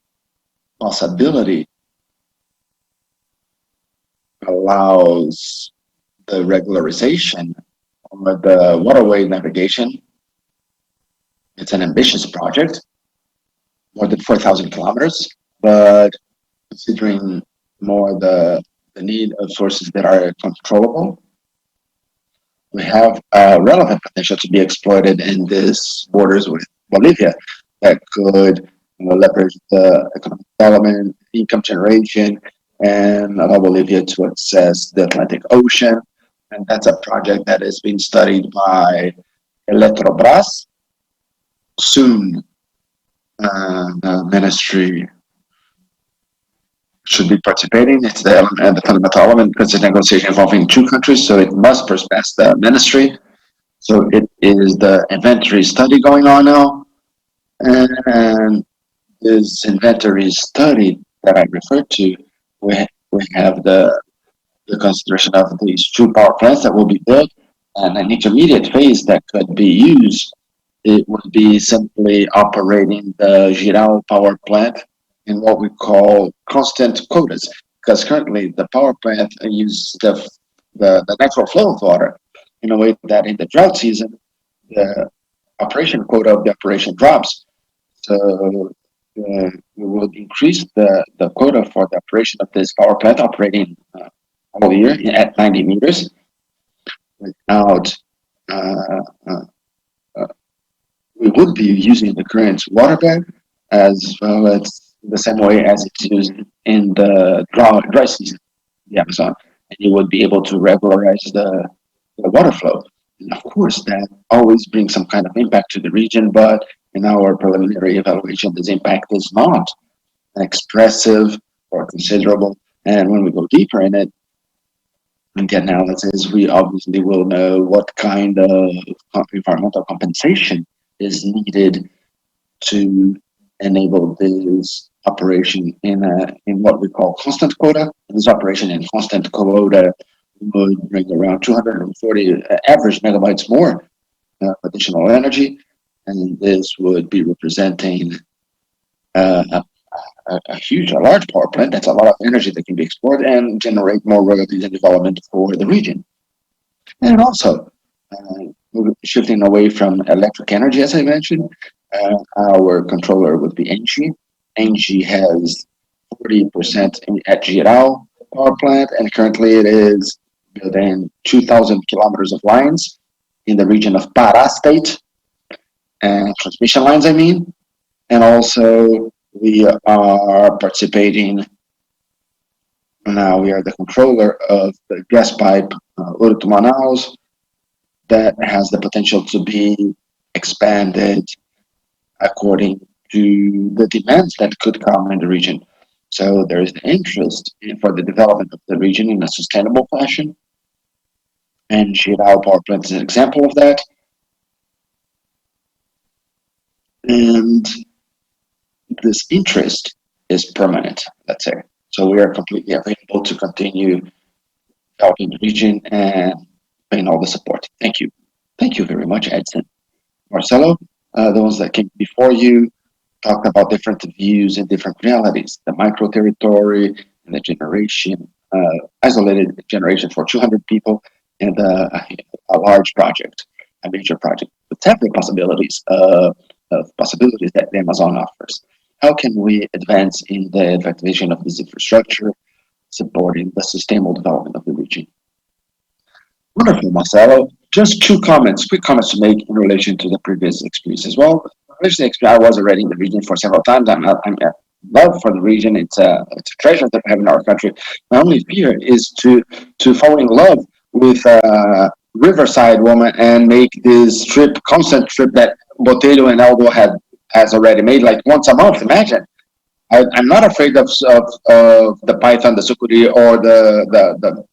possibility allows the regularization or the waterway navigation. It's an ambitious project, more than 4,000 kilometers, but considering more the need of sources that are controllable, we have a relevant potential to be exploited in these borders with Bolivia that could leverage the economic development, income generation, and allow Bolivia to access the Atlantic Ocean. And that's a project that is being studied by Eletrobras. Soon, the ministry should be participating. It's the fundamental element because it's a negotiation involving two countries, so it must first pass the ministry. So it is the inventory study going on now, and this inventory study that I referred to, we have the consideration of these two power plants that will be built, and an intermediate phase that could be used. It would be simply operating the Giral power plant in what we call constant quotas, because currently the power plant uses the natural flow of water in a way that in the drought season, the operation quota of the operation drops. So we would increase the quota for the operation of this power plant operating all year at 90 meters without uh, uh, we would be using the current water bed as well as the same way as it's used in the dry season, the Amazon, and you would be able to regularize the water flow. And of course, that always brings some kind of impact to the region, but in our preliminary evaluation, this impact is not expressive or considerable. And when we go deeper in it, in the analysis, we obviously will know what kind of environmental compensation is needed to enable this operation in what we call constant quota. This operation in constant quota would bring around 240 average megabytes more additional energy, and this would be representing uh, a large power plant. That's a lot of energy that can be explored and generate more royalties and development for the region. And also, shifting away from electric energy, as I mentioned, our controller would be Engie. Engie has 40% at Jirau power plant, and currently it is building 2,000 kilometers of lines in the region of Pará state, and transmission lines, I mean. And also, we are participating now. We are the controller of the gas pipe Ouro to Manaus that has the potential to be expanded according to the demands that could come in the region. So there is interest for the development of the region in a sustainable fashion, and Jirau Power Plant is an example of that. And this interest is permanent, let's say. So we are completely available to continue helping the region and paying all the support. Thank you. Thank you very much, Edson. Marcelo, the ones that came before you talked about different views and different realities, the micro territory and the generation, isolated generation for 200 people, and a large project, a major project with several possibilities that the Amazon offers. How can we advance in the activation of this infrastructure, supporting the sustainable development of the region? Wonderful, Marcelo. Just two comments, quick comments to make in relation to the previous experience as well. I was already in the region for several times. I'm love for the region. It's a treasure that we have in our country. My only fear is to fall in love with a riverside woman and make this constant trip that Botelho and Aldo has already made, like once a month. Imagine. I'm not afraid of the python, the sucuri, or the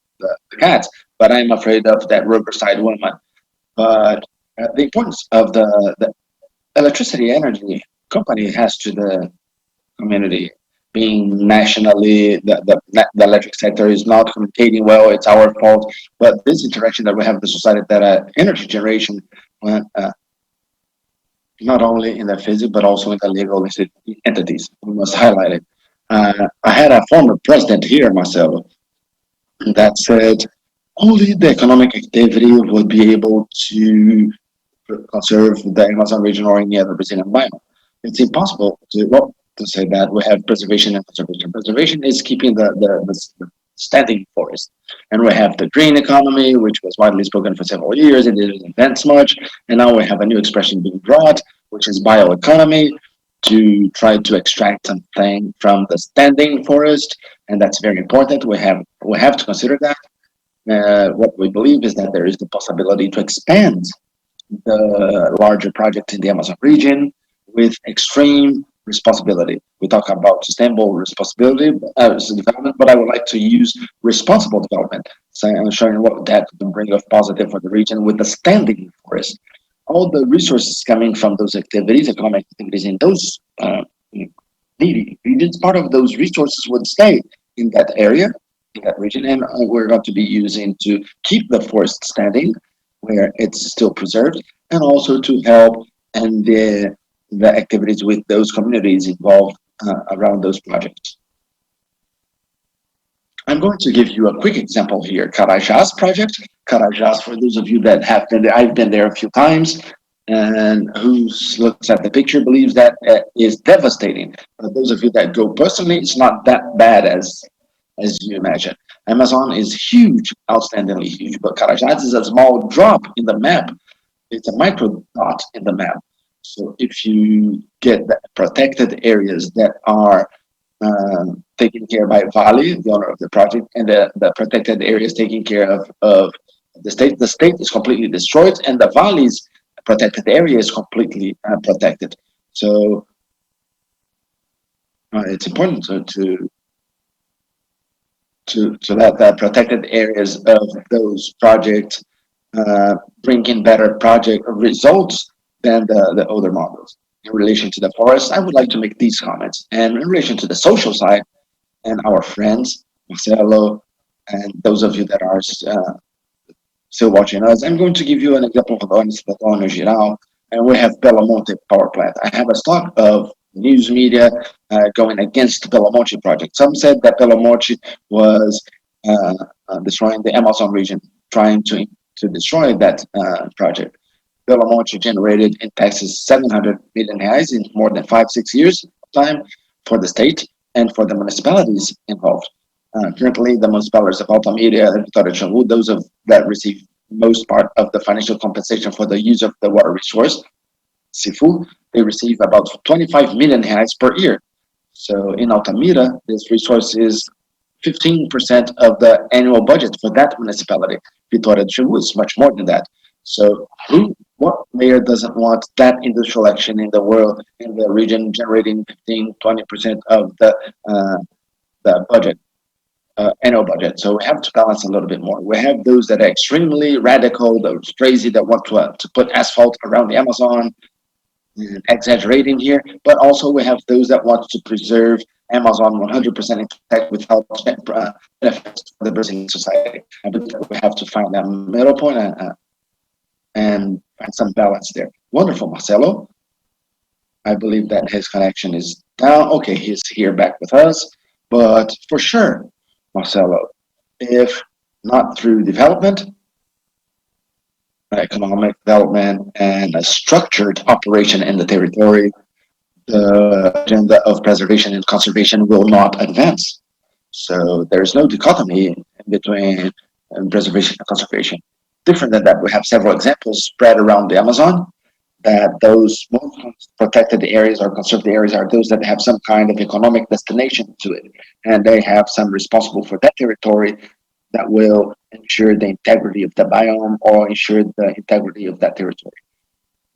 cats, but I'm afraid of that riverside woman. But the importance of the electricity energy company has to the community. Being nationally, the electric sector is not communicating well. It's our fault. But this interaction that we have with the society, that energy generation, not only in the physics but also in the legal entities, we must highlight it. I had a former president here, Marcelo, that said only the economic activity would be able to conserve the Amazon region or any other Brazilian biome. It's impossible to say that. We have preservation and conservation. Preservation is keeping the standing forest. And we have the green economy, which was widely spoken for several years. It didn't advance much. And now we have a new expression being brought, which is bioeconomy, to try to extract something from the standing forest. And that's very important. We have to consider that. What we believe is that there is the possibility to expand the larger project in the Amazon region with extreme responsibility. We talk about sustainable responsibility development, but I would like to use responsible development. So I'm showing what that can bring of positive for the region with the standing forest. All the resources coming from those activities, economic activities in those needy regions, part of those resources would stay in that area, in that region, and we're going to be using to keep the forest standing where it's still preserved, and also to help and the activities with those communities involved around those projects. I'm going to give you a quick example here. Carajás project. Carajás, for those of you that have been there, I've been there a few times, and who looks at the picture believes that is devastating. But those of you that go personally, it's not that bad as you imagine. Amazon is huge, outstandingly huge, but Carajás is a small drop in the map. It's a micro dot in the map. So if you get the protected areas that are taken care by Vale, the owner of the project, and the protected areas taken care of the state is completely destroyed, and the Vale's protected area is completely protected. So it's important to let the protected areas of those projects bring in better project results than the other models. In relation to the forest, I would like to make these comments. And in relation to the social side and our friends, Marcelo, and those of you that are still watching us, I'm going to give you an example of Amazônia Geral, and we have Belo Monte power plant. I have a stock of news media going against the Belo Monte project. Some said that Belo Monte was destroying the Amazon region, trying to destroy that project. Belo Monte generated in taxes 700 million reais in more than 5, 6 years of time for the state and for the municipalities involved. Currently, the municipalities of Altamira and Vitória de Xangô, those that receive most part of the financial compensation for the use of the water resource, Sifu, they receive about 25 million reais per year. So in Altamira, this resource is 15% of the annual budget for that municipality. Vitória de Xangô is much more than that. So what mayor doesn't want that industrial action in the world, in the region, generating 15, 20% of the budget? Annual budget. So we have to balance a little bit more. We have those that are extremely radical, those crazy that want to put asphalt around the Amazon, exaggerating here, but also we have those that want to preserve Amazon 100% intact without benefits for the Brazilian society. I believe that we have to find that middle point and find some balance there. Wonderful, Marcelo. I believe that his connection is down. Okay, he's here back with us. But for sure, Marcelo, if not through development, economic development, and a structured operation in the territory, the agenda of preservation and conservation will not advance. So there's no dichotomy between preservation and conservation. Different than that, we have several examples spread around the Amazon that those most protected areas or conserved areas are those that have some kind of economic destination to it. And they have some responsible for that territory that will ensure the integrity of the biome or ensure the integrity of that territory.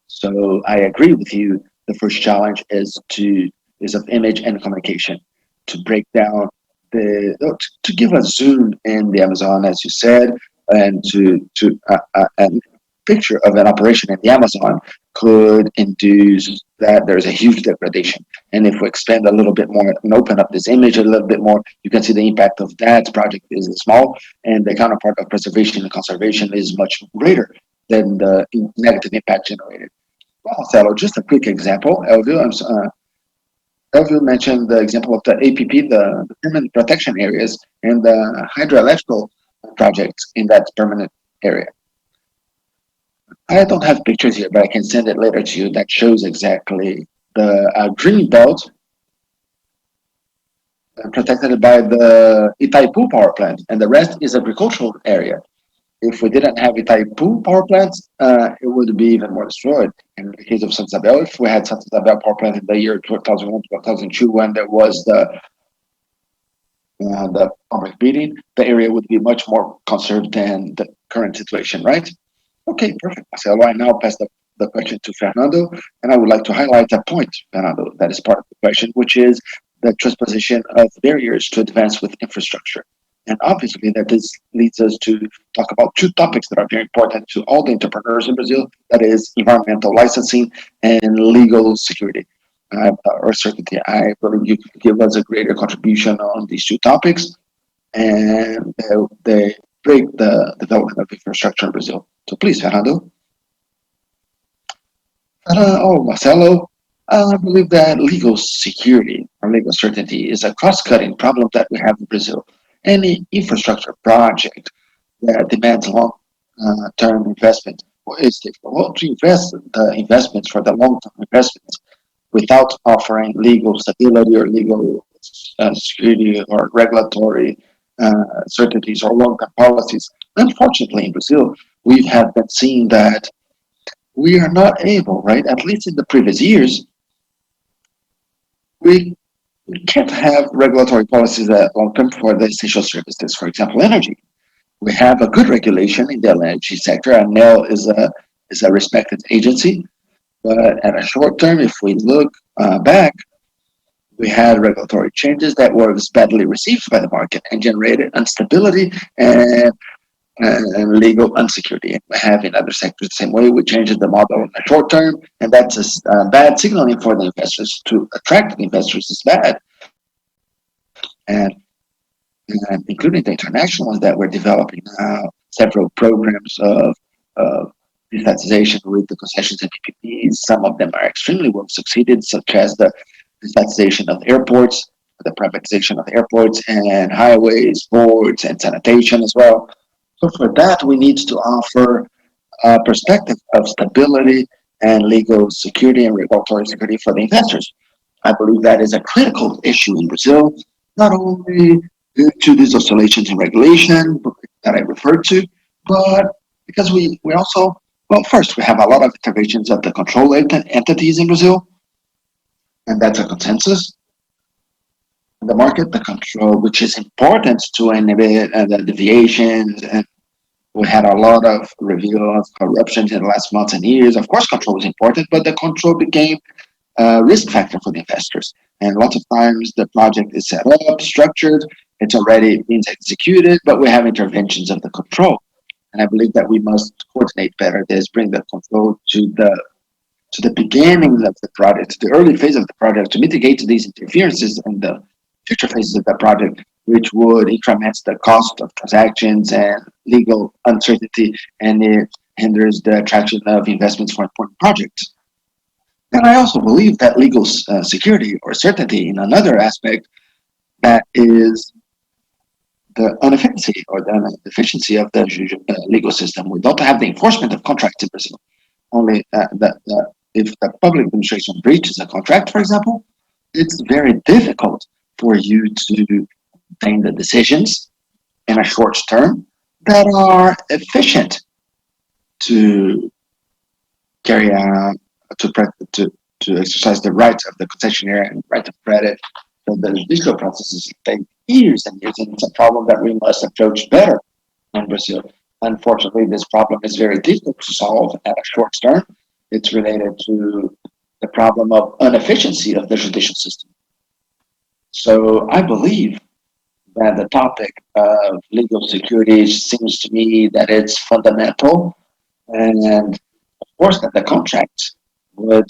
So I agree with you. The first challenge is of image and communication to break down to give a zoom in the Amazon, as you said, and a picture of an operation in the Amazon could induce that there's a huge degradation. And if we expand a little bit more and open up this image a little bit more, you can see the impact of that project is small, and the counterpart of preservation and conservation is much greater than the negative impact generated. Well, Marcelo, just a quick example. Elvio mentioned the example of the APP, the permanent protection areas, and the hydroelectrical projects in that permanent area. I don't have pictures here, but I can send it later to you that shows exactly the green belt protected by the Itaipu power plant, and the rest is agricultural area. If we didn't have Itaipu power plants, it would be even more destroyed. In the case of Santa Isabel, if we had Santa Isabel power plant in the year 2001, 2002, when there was the public meeting, the area would be much more conserved than the current situation, right? Okay, perfect, Marcelo. I now pass the question to Fernando, and I would like to highlight a point, Fernando, that is part of the question, which is the transposition of barriers to advance with infrastructure. And obviously, that this leads us to talk about two topics that are very important to all the entrepreneurs in Brazil, that is environmental licensing and legal security or certainty. I believe you could give us a greater contribution on these two topics, and they break the development of infrastructure in Brazil. So please, Fernando. Marcelo, I believe that legal security or legal certainty is a cross-cutting problem that we have in Brazil. Any infrastructure project that demands long-term investment is difficult to invest the investments for the long-term investments without offering legal stability or legal security or regulatory certainties or long-term policies. Unfortunately, in Brazil, we have been seeing that we are not able, right? At least in the previous years, we can't have regulatory policies that long-term for the essential services. For example, energy. We have a good regulation in the energy sector, and NEL is a respected agency, But at a short term, if we look back, we had regulatory changes that were badly received by the market and generated instability and legal insecurity. And we have in other sectors the same way. We changed the model in the short term, and that's bad signaling for the investors. To attract the investors is bad, and, and including the international ones that we're developing now, several programs of privatization with the concessions and PPPs. Some of them are extremely well succeeded, such as the privatization of airports, the privatization of airports and highways, ports, and sanitation as well. So for that, we need to offer a perspective of stability and legal security and regulatory security for the investors. I believe that is a critical issue in Brazil, not only due to these oscillations in regulation that I referred to, but because we also, well, first, we have a lot of interventions of the control entities in Brazil, and that's a consensus in the market, the control, which is important to inhibit the deviations. And we had a lot of review of corruption in the last months and years. Of course, control is important, but the control became a risk factor for the investors. And lots of times the project is set up, structured, it's already being executed, but we have interventions of the control. And I believe that we must coordinate better this, bring the control to the beginning of the project, to the early phase of the project, to mitigate these interferences in the future phases of the project, which would increment the cost of transactions and legal uncertainty, and it hinders the attraction of investments for important projects. And I also believe that legal security or certainty in another aspect that is the inefficiency or the deficiency of the legal system. We don't have the enforcement of contracts in Brazil. Only if the public administration breaches a contract, for example, it's very difficult for you to obtain the decisions in a short term that are efficient to carry out to exercise the rights of the concessionaire and right of credit. So the judicial processes take years and years, and it's a problem that we must approach better in Brazil. Unfortunately, this problem is very difficult to solve at a short term. It's related to the problem of inefficiency of the judicial system. So I believe that the topic of legal security seems to me that it's fundamental, and of course that the contract would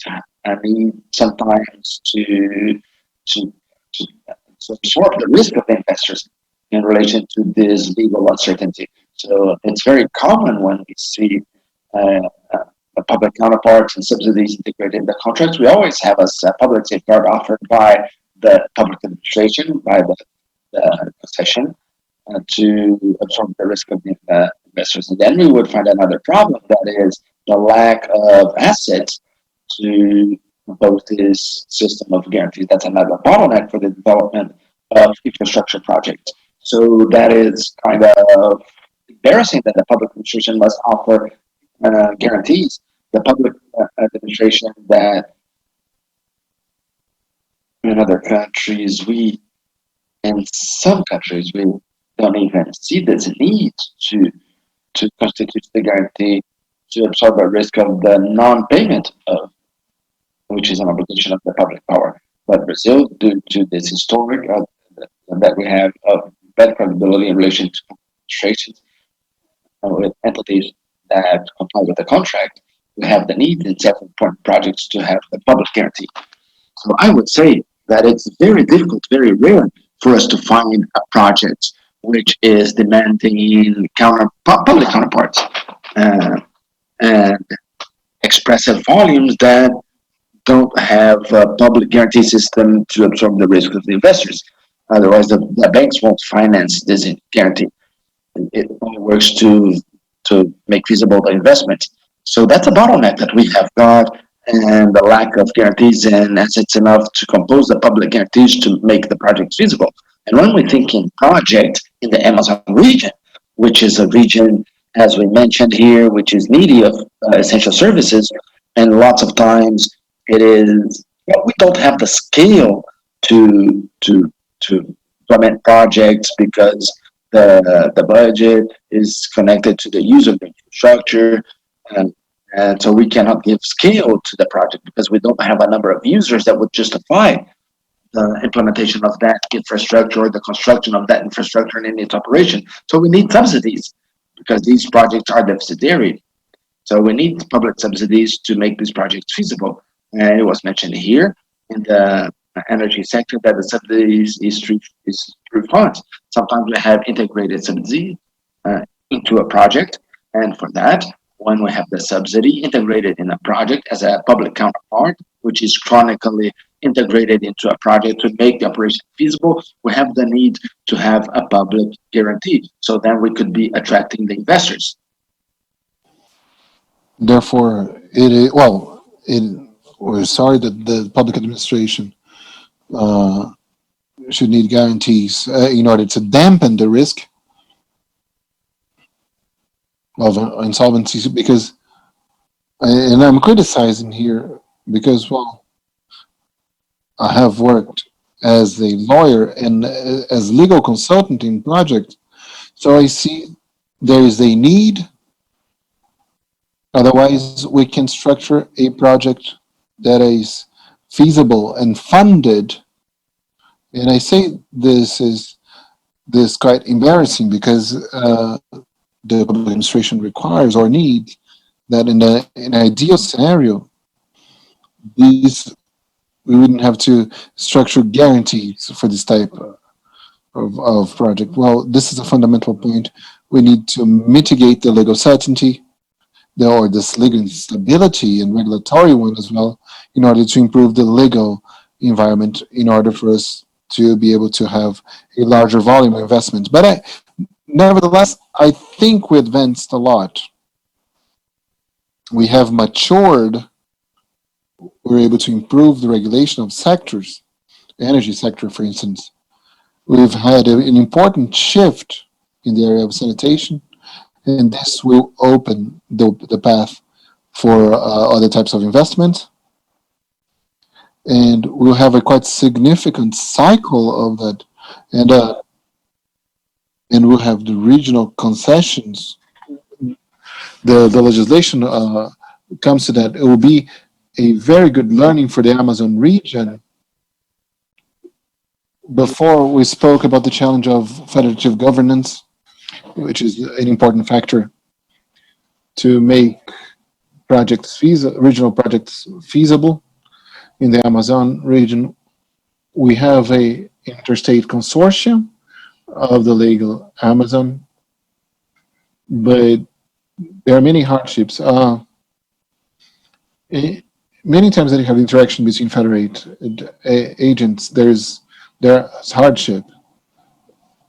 need sometimes to, to, to absorb the risk of the investors in relation to this legal uncertainty. So it's very common when we see uh, the public counterparts and subsidies integrated in the contracts. We always have a public safeguard offered by the public administration, by the concession, to absorb the risk of the investors. And then we would find another problem, that is the lack of assets to both this system of guarantees. That's another bottleneck for the development of infrastructure projects. So that is kind of embarrassing that the public administration must offer guarantees. The public administration that in other countries, in some countries, we don't even see this need to constitute the guarantee to absorb the risk of the non-payment of, which is an obligation of the public power. But Brazil, due to this historic that we have of bad credibility in relation to administrations with entities that comply with the contract, we have the need in several important projects to have the public guarantee. So I would say that it's very difficult, very rare for us to find a project which is demanding public counterparts and expressive volumes that don't have a public guarantee system to absorb the risk of the investors. Otherwise, the banks won't finance this guarantee. It only works to make feasible the investment. So that's a bottleneck that we have got, and the lack of guarantees and assets enough to compose the public guarantees to make the project feasible. And when we think in project in the Amazon region, which is a region, as we mentioned here, which is needy of essential services, and lots of times it is, well, we don't have the scale to implement projects because the budget is connected to the use of the infrastructure, and And so we cannot give scale to the project because we don't have a number of users that would justify the implementation of that infrastructure or the construction of that infrastructure and in its operation. So we need subsidies because these projects are deficitary. So we need public subsidies to make these projects feasible. And it was mentioned here in the energy sector that the subsidies is through funds. Sometimes we have integrated subsidy uh, into a project, and for that, when we have the subsidy integrated in a project as a public counterpart, which is chronically integrated into a project to make the operation feasible, we have the need to have a public guarantee. So then we could be attracting the investors. Therefore, it is, well, we're sorry that the public administration uh, should need guarantees in order to dampen the risk of insolvency. Because, and I'm criticizing here because, well, I have worked as a lawyer and as legal consultant in projects, so I see there is a need. Otherwise, we can structure a project that is feasible and funded. And I say this quite embarrassing because the public administration requires or needs that in an ideal scenario, these we wouldn't have to structure guarantees for this type of project. Well, this is a fundamental point. We need to mitigate the legal certainty or this legal stability and regulatory one as well in order to improve the legal environment in order for us to be able to have a larger volume of investments. But nevertheless, I think we advanced a lot. We have matured. We're able to improve the regulation of sectors, energy sector, for instance. We've had an important shift in the area of sanitation, and this will open the path for other types of investment. And we'll have a quite significant cycle of that. And and we'll have the regional concessions. The legislation comes to that. It will be a very good learning for the Amazon region. Before we spoke about the challenge of federative governance, which is an important factor to make regional projects feasible in the Amazon region. We have a interstate consortium of the legal Amazon, but there are many hardships. Many times that you have interaction between federated agents, there's hardship.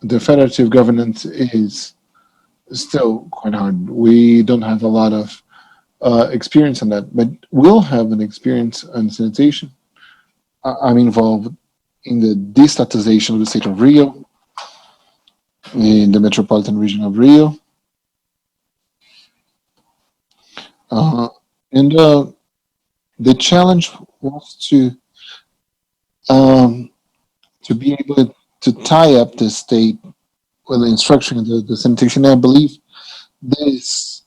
The federative governance is still quite hard. We don't have a lot of experience on that, but we'll have an experience on sanitation. I'm involved in the destatization of the state of Rio, in the metropolitan region of Rio. Uh, and the challenge was um, to be able to tie up the state with the instruction of the sanitation. I believe this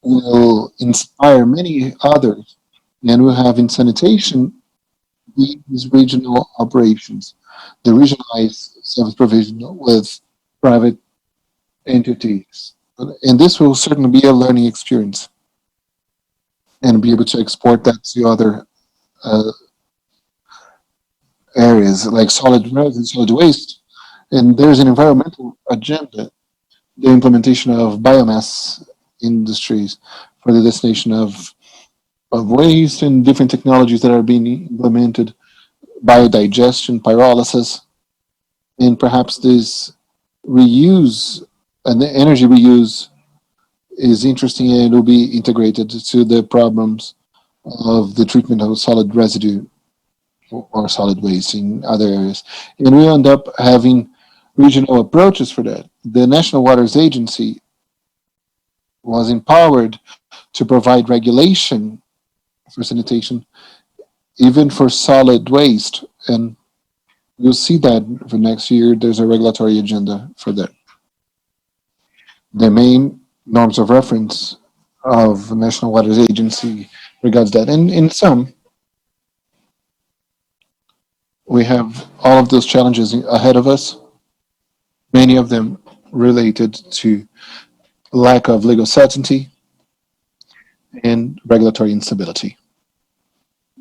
will inspire many others, and we'll have in sanitation these regional operations, the regionalized service provision with private entities. And this will certainly be a learning experience and be able to export that to other uh, areas like solid and solid waste. And there's an environmental agenda, the implementation of biomass industries for the destination of waste and different technologies that are being implemented, biodigestion, pyrolysis, and perhaps this reuse and the energy reuse is interesting and will be integrated to the problems of the treatment of solid residue or solid waste in other areas. And we end up having regional approaches for that. The National Waters Agency was empowered to provide regulation for sanitation, even for solid waste. And you'll see that for next year, there's a regulatory agenda for that. The main norms of reference of National Waters Agency regards that. And in some, we have all of those challenges ahead of us, many of them related to lack of legal certainty and regulatory instability.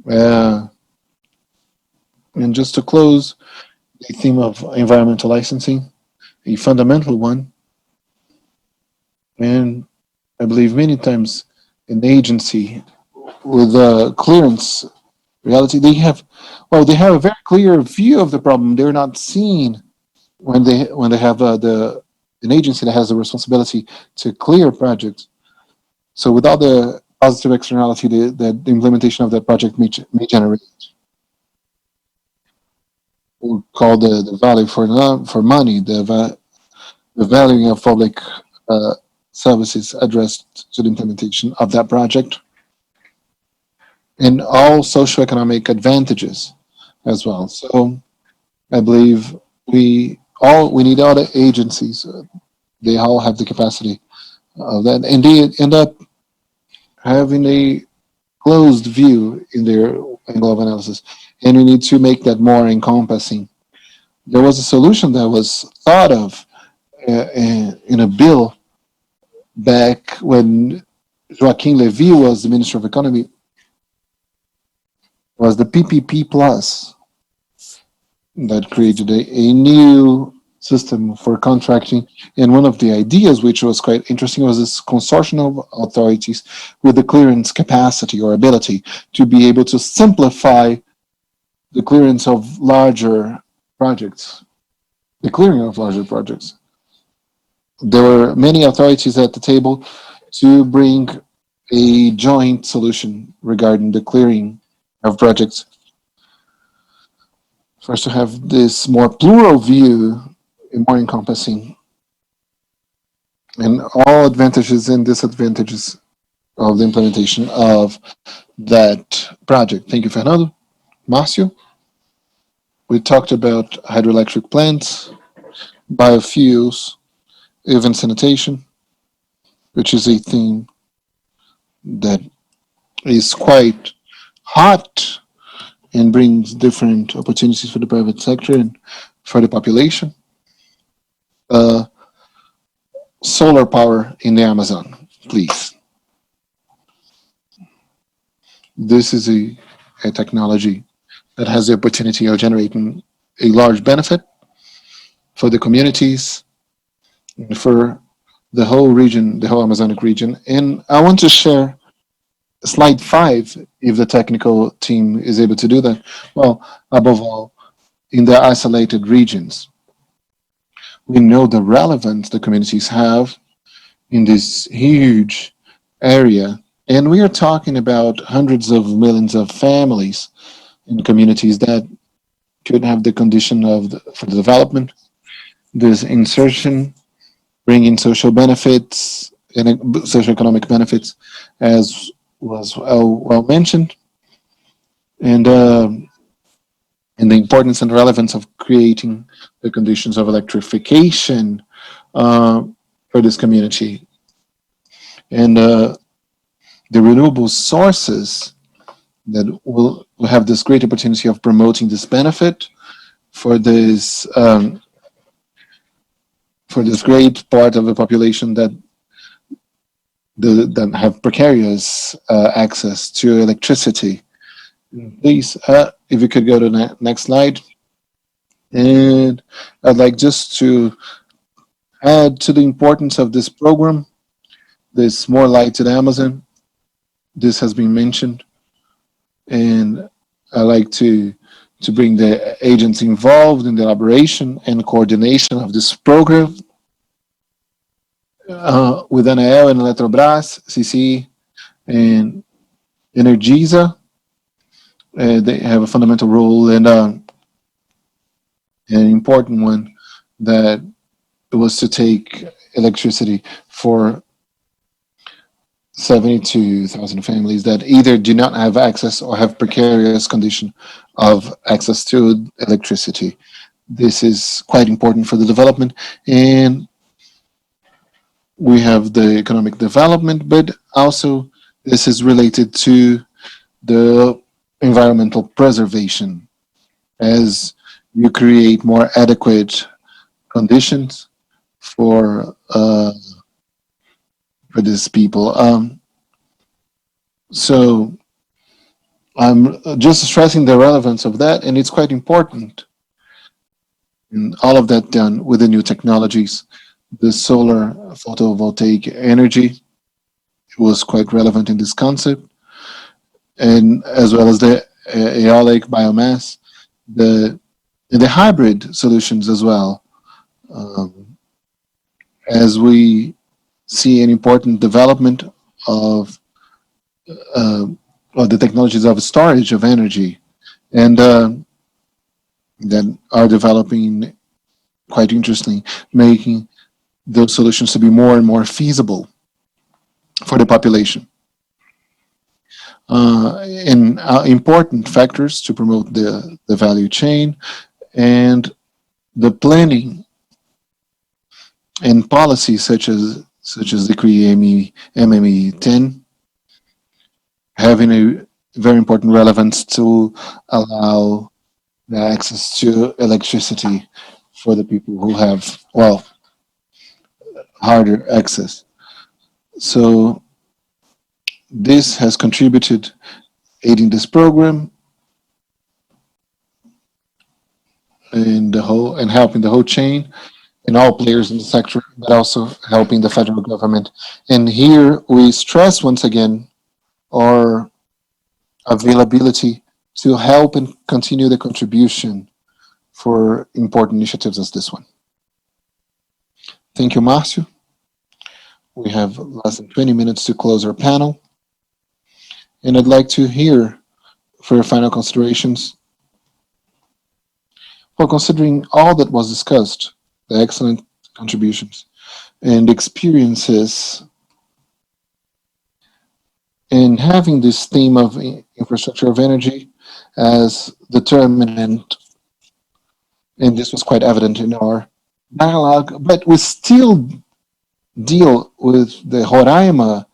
Uh, and just to close, the theme of environmental licensing, a fundamental one, and I believe many times an agency with a clearance reality, they have a very clear view of the problem. They're not seen when they have the an agency that has the responsibility to clear projects. So without the positive externality that the implementation of that project may generate, we call the value for money, the value of public uh, services addressed to the implementation of that project, and all socioeconomic advantages as well. So I believe we need all the agencies. They all have the capacity of that, and they end up having a closed view in their angle of analysis, and we need to make that more encompassing. There was a solution that was thought of in a bill back when Joaquim Levy was the Minister of Economy, was the PPP Plus that created a new system for contracting. And one of the ideas, which was quite interesting, was this consortium of authorities with the clearance capacity or ability to be able to simplify the clearance of larger projects, the clearing of larger projects. There were many authorities at the table to bring a joint solution regarding the clearing of projects, for us to have this more plural view and more encompassing, and all advantages and disadvantages of the implementation of that project. Thank you, Fernando. Marcio, we talked about hydroelectric plants, biofuels, even sanitation, which is a theme that is quite hot and brings different opportunities for the private sector and for the population. Uh, Solar power in the Amazon, please. This is a technology that has the opportunity of generating a large benefit for the communities and for the whole region, the whole Amazonic region. And I want to share slide 5, if the technical team is able to do that. Well, above all, in the isolated regions, we know the relevance the communities have in this huge area. And we are talking about hundreds of millions of families in communities that could have the condition for the development, this insertion, bringing social benefits and socioeconomic benefits, as was well mentioned, and and the importance and relevance of creating the conditions of electrification uh, for this community, and the renewable sources that will have this great opportunity of promoting this benefit for this great part of the population that have precarious access to electricity. Please, if you could go to the next slide. And I'd like just to add to the importance of this program, this More Light to the Amazon. This has been mentioned, and I like to bring the agents involved in the elaboration and coordination of this program with ANEEL and Eletrobras, CC, and Energisa. They have a fundamental role, and an important one that was to take electricity for 72,000 families that either do not have access or have precarious condition of access to electricity. This is quite important for the development, and we have the economic development, but also this is related to the environmental preservation as you create more adequate conditions for for these people. So I'm just stressing the relevance of that, and it's quite important. And all of that done with the new technologies. The solar photovoltaic energy was quite relevant in this concept, and as well as the aeolic biomass, the the hybrid solutions as well. Um, as we see an important development of uh, of the technologies of storage of energy, and that are developing quite interestingly, making those solutions to be more and more feasible for the population. And important factors to promote the value chain and the planning and policies such as Decree MME 10 having a very important relevance to allow the access to electricity for the people who have, well, harder access. So this has contributed aiding this program and helping the whole chain and all players in the sector, but also helping the federal government. And here we stress once again our availability to help and continue the contribution for important initiatives as this one. Thank you, Marcio. We have less than 20 minutes to close our panel, and I'd like to hear for your final considerations. Well, considering all that was discussed, the excellent contributions and experiences, and having this theme of infrastructure of energy as determinant, and this was quite evident in our dialogue, but we still deal with the Roraima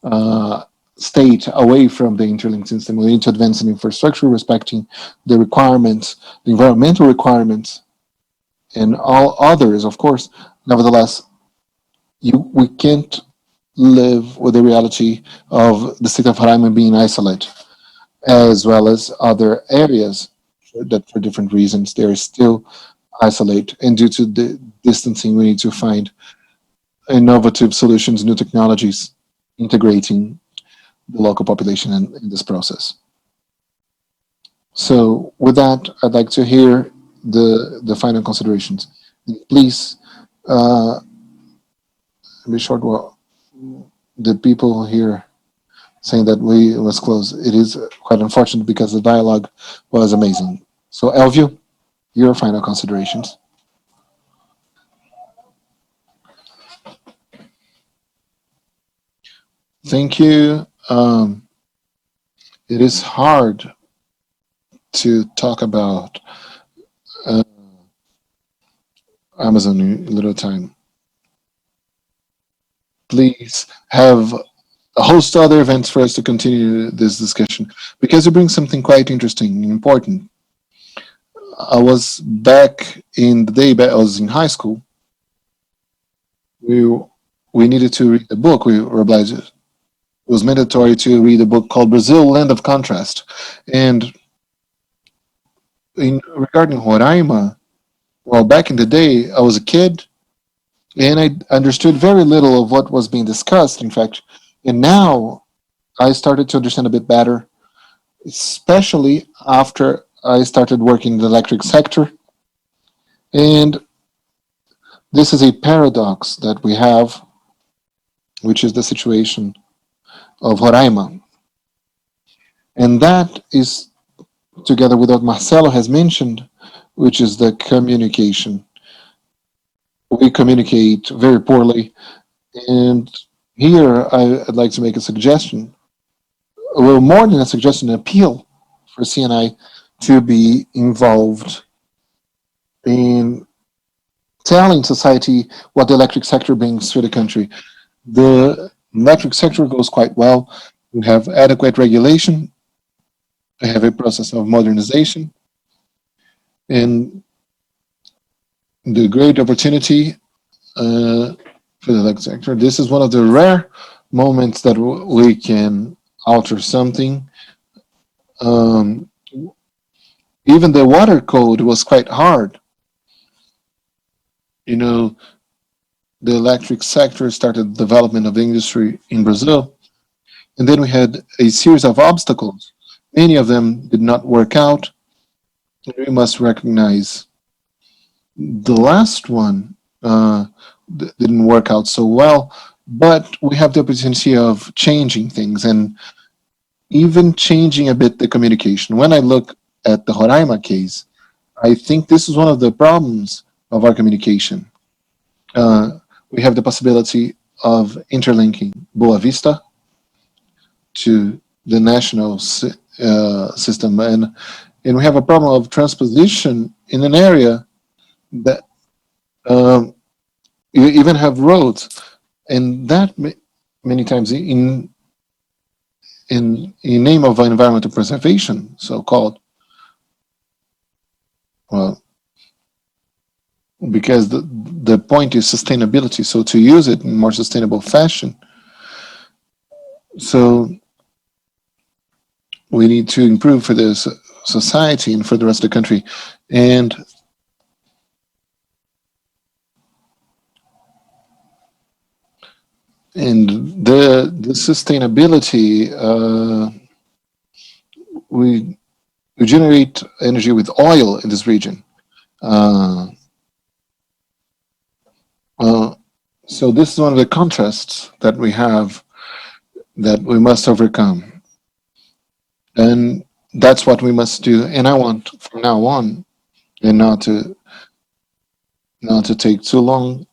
uh, state away from the interlinked system. We need to advance in infrastructure, respecting the requirements, the environmental requirements, and all others, of course. Nevertheless, we can't live with the reality of the state of Roraima being isolated, as well as other areas that, for different reasons, they are still isolated. And due to the distancing, we need to find innovative solutions, new technologies, integrating the local population in this process. So, with that, I'd like to hear the final considerations. Please uh, be short. Well, the people here saying that we was close. It is quite unfortunate because the dialogue was amazing. So, Elvio, your final considerations. Thank you. It is hard to talk about uh, Amazon in little time. Please have host other events for us to continue this discussion because you bring something quite interesting and important. I was back in the day I was in high school. We we needed to read a book. We were obliged. It was mandatory to read a book called Brazil, Land of Contrast. And regarding Roraima, well, back in the day, I was a kid and I understood very little of what was being discussed, in fact. And now I started to understand a bit better, especially after I started working in the electric sector. And this is a paradox that we have, which is the situation of Roraima. And that is together with what Marcelo has mentioned, which is the communication. We communicate very poorly. And here I'd like to make a suggestion. Well, more than a suggestion, an appeal for CNI to be involved in telling society what the electric sector brings to the country. The electric sector goes quite well. We have adequate regulation. We have a process of modernization and the great opportunity for the electric sector. This is one of the rare moments that we can alter something. Um, Even the water code was quite hard. You know, the electric sector started the development of the industry in Brazil, and then we had a series of obstacles. Many of them did not work out. We must recognize the last one didn't work out so well, but we have the opportunity of changing things and even changing a bit the communication. When I look at the Roraima case, I think this is one of the problems of our communication. Uh, we have the possibility of interlinking Boa Vista to the national system, and we have a problem of transposition in an area that um, you even have roads, and that many times in name of environmental preservation, so called, well, because the point is sustainability, so to use it in more sustainable fashion. So we need to improve for this society and for the rest of the country, and the sustainability, we we generate energy with oil in this region. Uh, uh, so this is one of the contrasts that we have that we must overcome, and that's what we must do. And I want from now on, and not to take too long.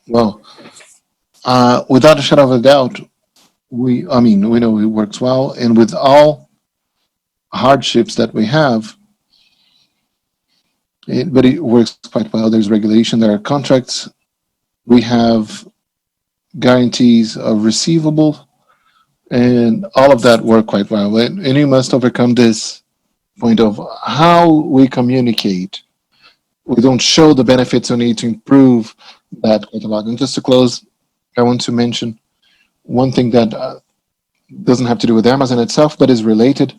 Well, without a shadow of a doubt, I mean, we know it works well, and with all hardships that we have, but it works quite well. There's regulation, there are contracts, we have guarantees of receivable, and all of that work quite well. And you must overcome this point of how we communicate. We don't show the benefits, we need to improve that quite a lot. And just to close, I want to mention one thing that doesn't have to do with Amazon itself, but is related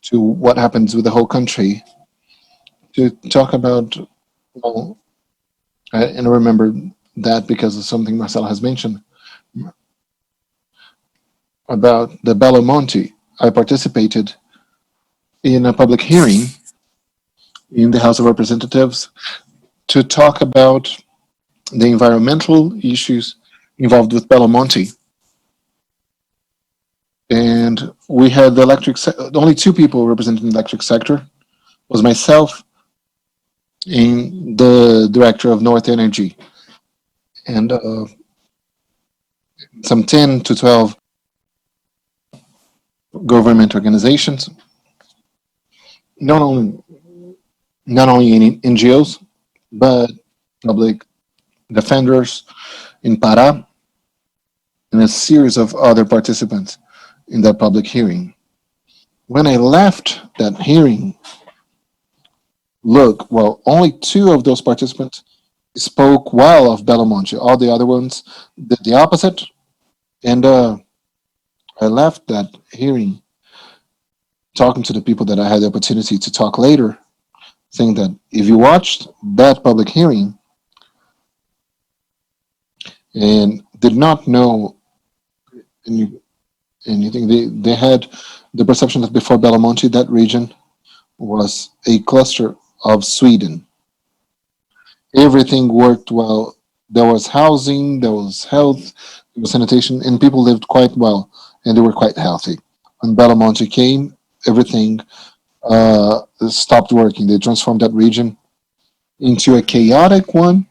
to what happens with the whole country. To talk about, well, and I remember that because of something Marcelo has mentioned about the Belo Monte. I participated in a public hearing in the House of Representatives to talk about the environmental issues involved with Belo Monte. And we had the only two people representing the electric sector was myself and the director of North Energy, and some 10 to 12 government organizations, not only in NGOs, but public defenders in Pará, and a series of other participants in that public hearing. When I left that hearing, look, well, only two of those participants spoke well of Belo Monte. All the other ones did the opposite. And I left that hearing talking to the people that I had the opportunity to talk later, saying that if you watched that public hearing and did not know anything, they had the perception that before Belo Monte, that region was a cluster of Sweden. Everything worked well. There was housing, there was health, there was sanitation, and people lived quite well, and they were quite healthy. When Belo Monte came, everything stopped working. They transformed that region into a chaotic one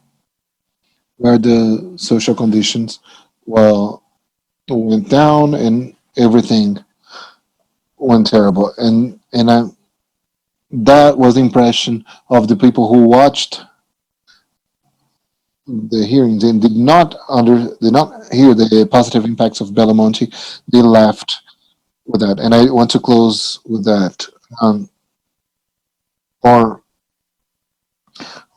where the social conditions, well, went down and everything went terrible. And that was the impression of the people who watched the hearings and did not hear the positive impacts of Belamonte, they left with that. And I want to close with that. Um, or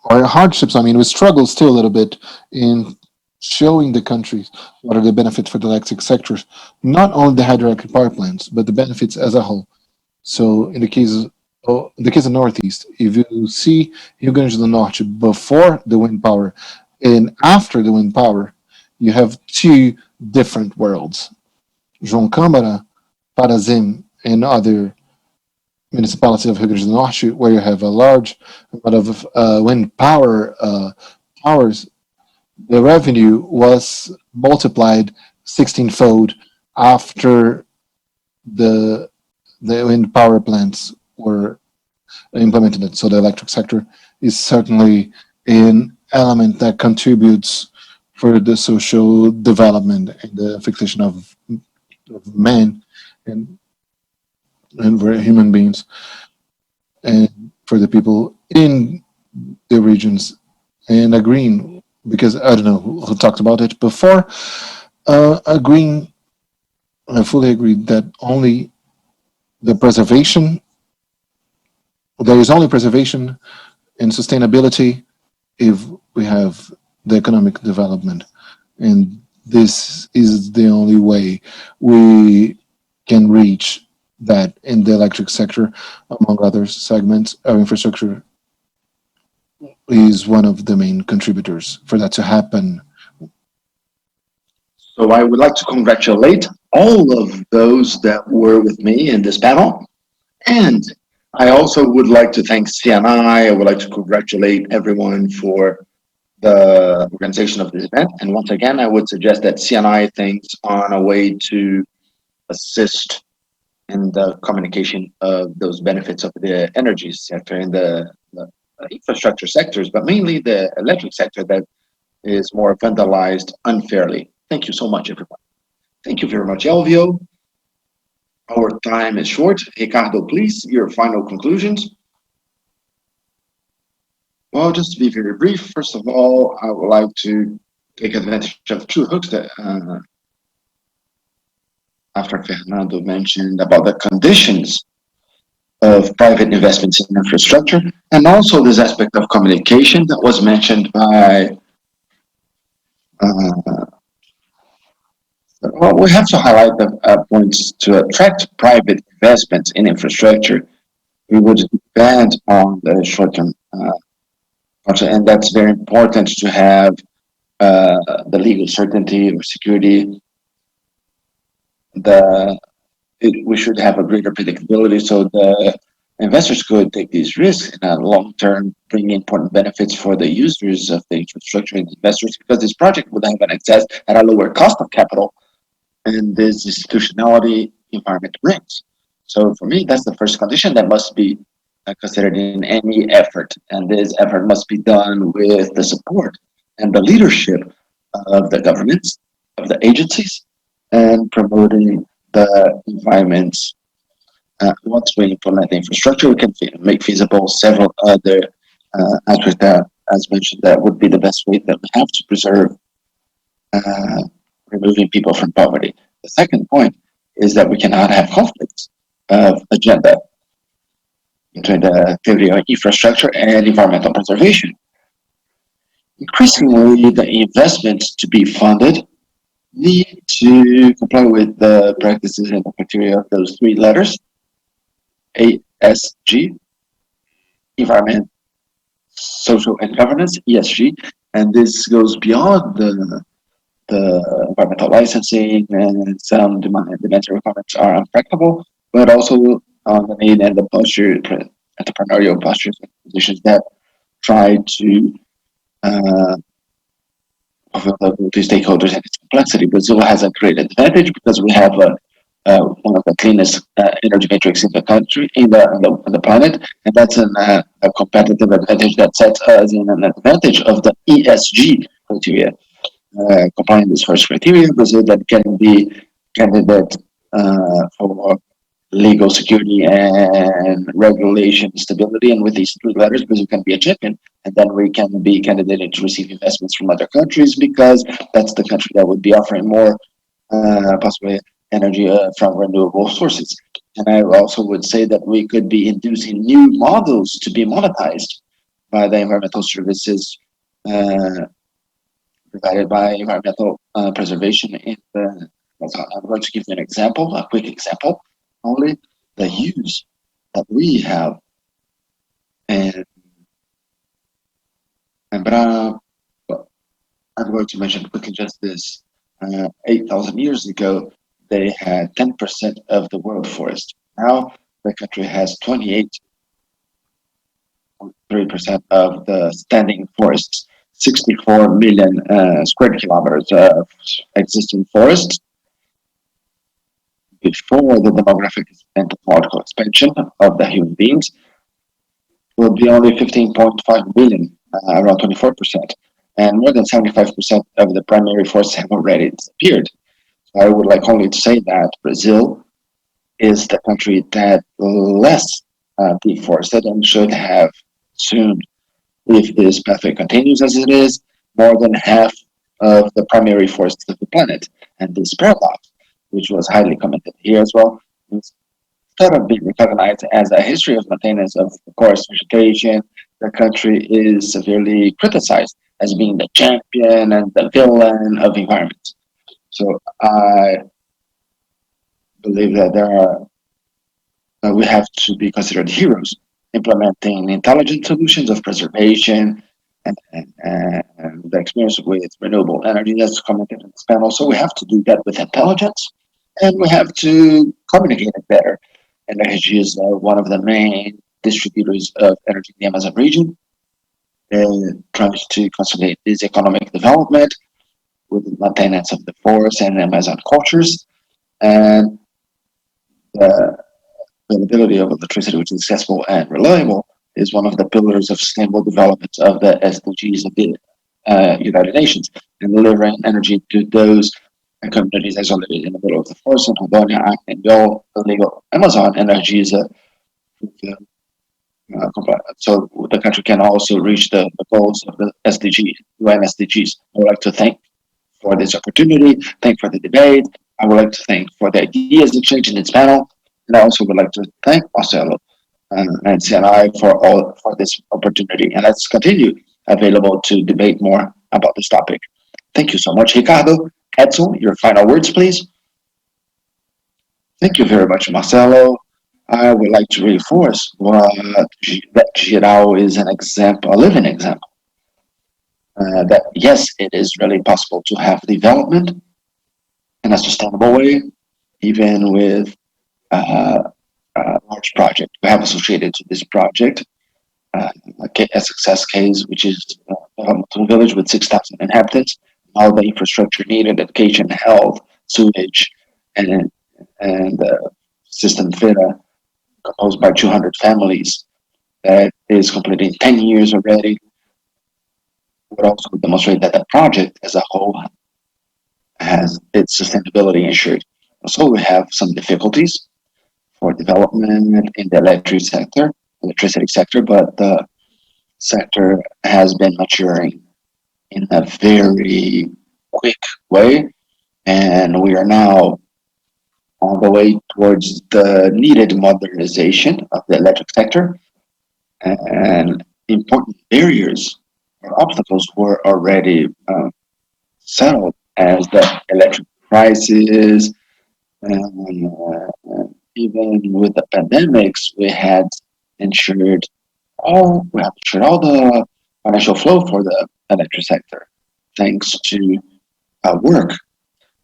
or hardships. I mean, we struggle still a little bit in showing the countries what are the benefits for the electric sectors, not only the hydroelectric power plants, but the benefits as a whole. So in the case of Northeast, if you see Rio Grande do Norte before the wind power and after the wind power, you have two different worlds. João Câmara, Parazim, and other municipalities of Rio Grande do Norte, where you have a large amount of wind powers, the revenue was multiplied 16-fold after the the wind power plants were implemented. So the electric sector is certainly an element that contributes for the social development and the fixation of men and and for human beings and for the people in the regions and agreeing because I don't know who talked about it before. Agreeing, I fully agree that only the preservation there is only preservation and sustainability if we have the economic development, and this is the only way we can reach that in the electric sector, among other segments. Our infrastructure is one of the main contributors for that to happen. So I would like to congratulate all of those that were with me in this panel. And I also would like to thank CNI. I would like to congratulate everyone for the organization of this event. And once again, I would suggest that CNI thinks on a way to assist in the communication of those benefits of the energy sector and the infrastructure sectors, but mainly the electric sector that is more vandalized unfairly. Thank you so much, everyone. Thank you very much, Elvio. Our time is short. Ricardo, please, your final conclusions. Well, just to be very brief, first of all, I would like to take advantage of two hooks that after Fernando mentioned about the conditions of private investments in infrastructure, and also this aspect of communication that was mentioned by, uh, well, we have to highlight the points to attract private investments in infrastructure. We would depend on the short-term project, and that's very important to have the legal certainty or security. The we should have a greater predictability so the investors could take these risks in a long term, bring important benefits for the users of the infrastructure and investors because this project would have an access at a lower cost of capital and this institutionality environment brings. So for me, that's the first condition that must be considered in any effort. And this effort must be done with the support and the leadership of the governments, of the agencies, and promoting the environments. Once we implement the infrastructure, we can make feasible several other aspects that, as mentioned, that would be the best way that we have to preserve uh, removing people from poverty. The second point is that we cannot have conflicts of agenda between the activity of infrastructure and environmental preservation. Increasingly, the investments to be funded need to comply with the practices and the criteria of those three letters, ASG, environment, social, and governance, ESG. And this goes beyond the environmental licensing and some demand requirements are unpractical, but also on the need and the entrepreneurial postures and positions that try to uh, to stakeholders and its complexity. Brazil has a great advantage because we have one of the cleanest energy matrix in the country, in the planet, and that's a competitive advantage that sets us in an advantage of the ESG criteria. Complying this first criteria, Brazil then can be candidate for legal security and regulation stability. And with these three letters, Brazil can be a champion. And then we can be candidated to receive investments from other countries because that's the country that would be offering more possibly energy from renewable sources. And I also would say that we could be inducing new models to be monetized by the environmental services uh, provided by environmental preservation in the Amazon. I'm going to give you an example, a quick example, only the use that we have in Embra. I'm going to mention quickly just this. 8,000 years ago, they had 10% of the world forest. Now, the country has 28.3% of the standing forests, 64 million square kilometers of existing forests. Before the demographic and technological expansion of the human beings, will be only 15.5 billion, around 24%. And more than 75% of the primary forests have already disappeared. So I would like only to say that Brazil is the country that less deforested and should have soon, if this pathway continues as it is, more than half of the primary forests of the planet. And this paradox, which was highly commented here as well, is instead of being recognized as a history of maintenance of forest vegetation, the country is severely criticized as being the champion and the villain of environment. So I believe that we have to be considered heroes, implementing intelligent solutions of preservation and the experience with renewable energy that's commented in this panel. So we have to do that with intelligence, and we have to communicate it better. Energy is one of the main distributors of energy in the Amazon region, tries to consolidate this economic development with the maintenance of the forest and Amazon cultures, and the availability of electricity, which is accessible and reliable, is one of the pillars of sustainable development of the SDGs of the United Nations, and delivering energy to those communities isolated in the middle of the forest in Rondônia, and all the legal Amazon energy is so the country can also reach the goals of the SDG, UN SDGs. I would like to thank for this opportunity, thank for the debate. I would like to thank for the ideas exchanged in this panel, and I also would like to thank Marcelo and CNI for this opportunity. And let's continue available to debate more about this topic. Thank you so much, Ricardo. Edson, your final words, please. Thank you very much, Marcelo. I would like to reinforce that Girau is an example, a living example, that yes, it is really possible to have development in a sustainable way, even with uh, a large project. We have associated to this project a success case, which is a village with 6,000 inhabitants, all the infrastructure needed, education, health, sewage, and and system FITA, composed by 200 families, that is completed in 10 years already, would also demonstrate that the project as a whole has its sustainability ensured. Also, we have some difficulties for development in the electricity sector, but the sector has been maturing in a very quick way, and we are now on the way towards the needed modernization of the electric sector, and important barriers or obstacles were already settled as the electric prices, even with the pandemics, we have ensured all the financial flow for the electric sector, thanks to work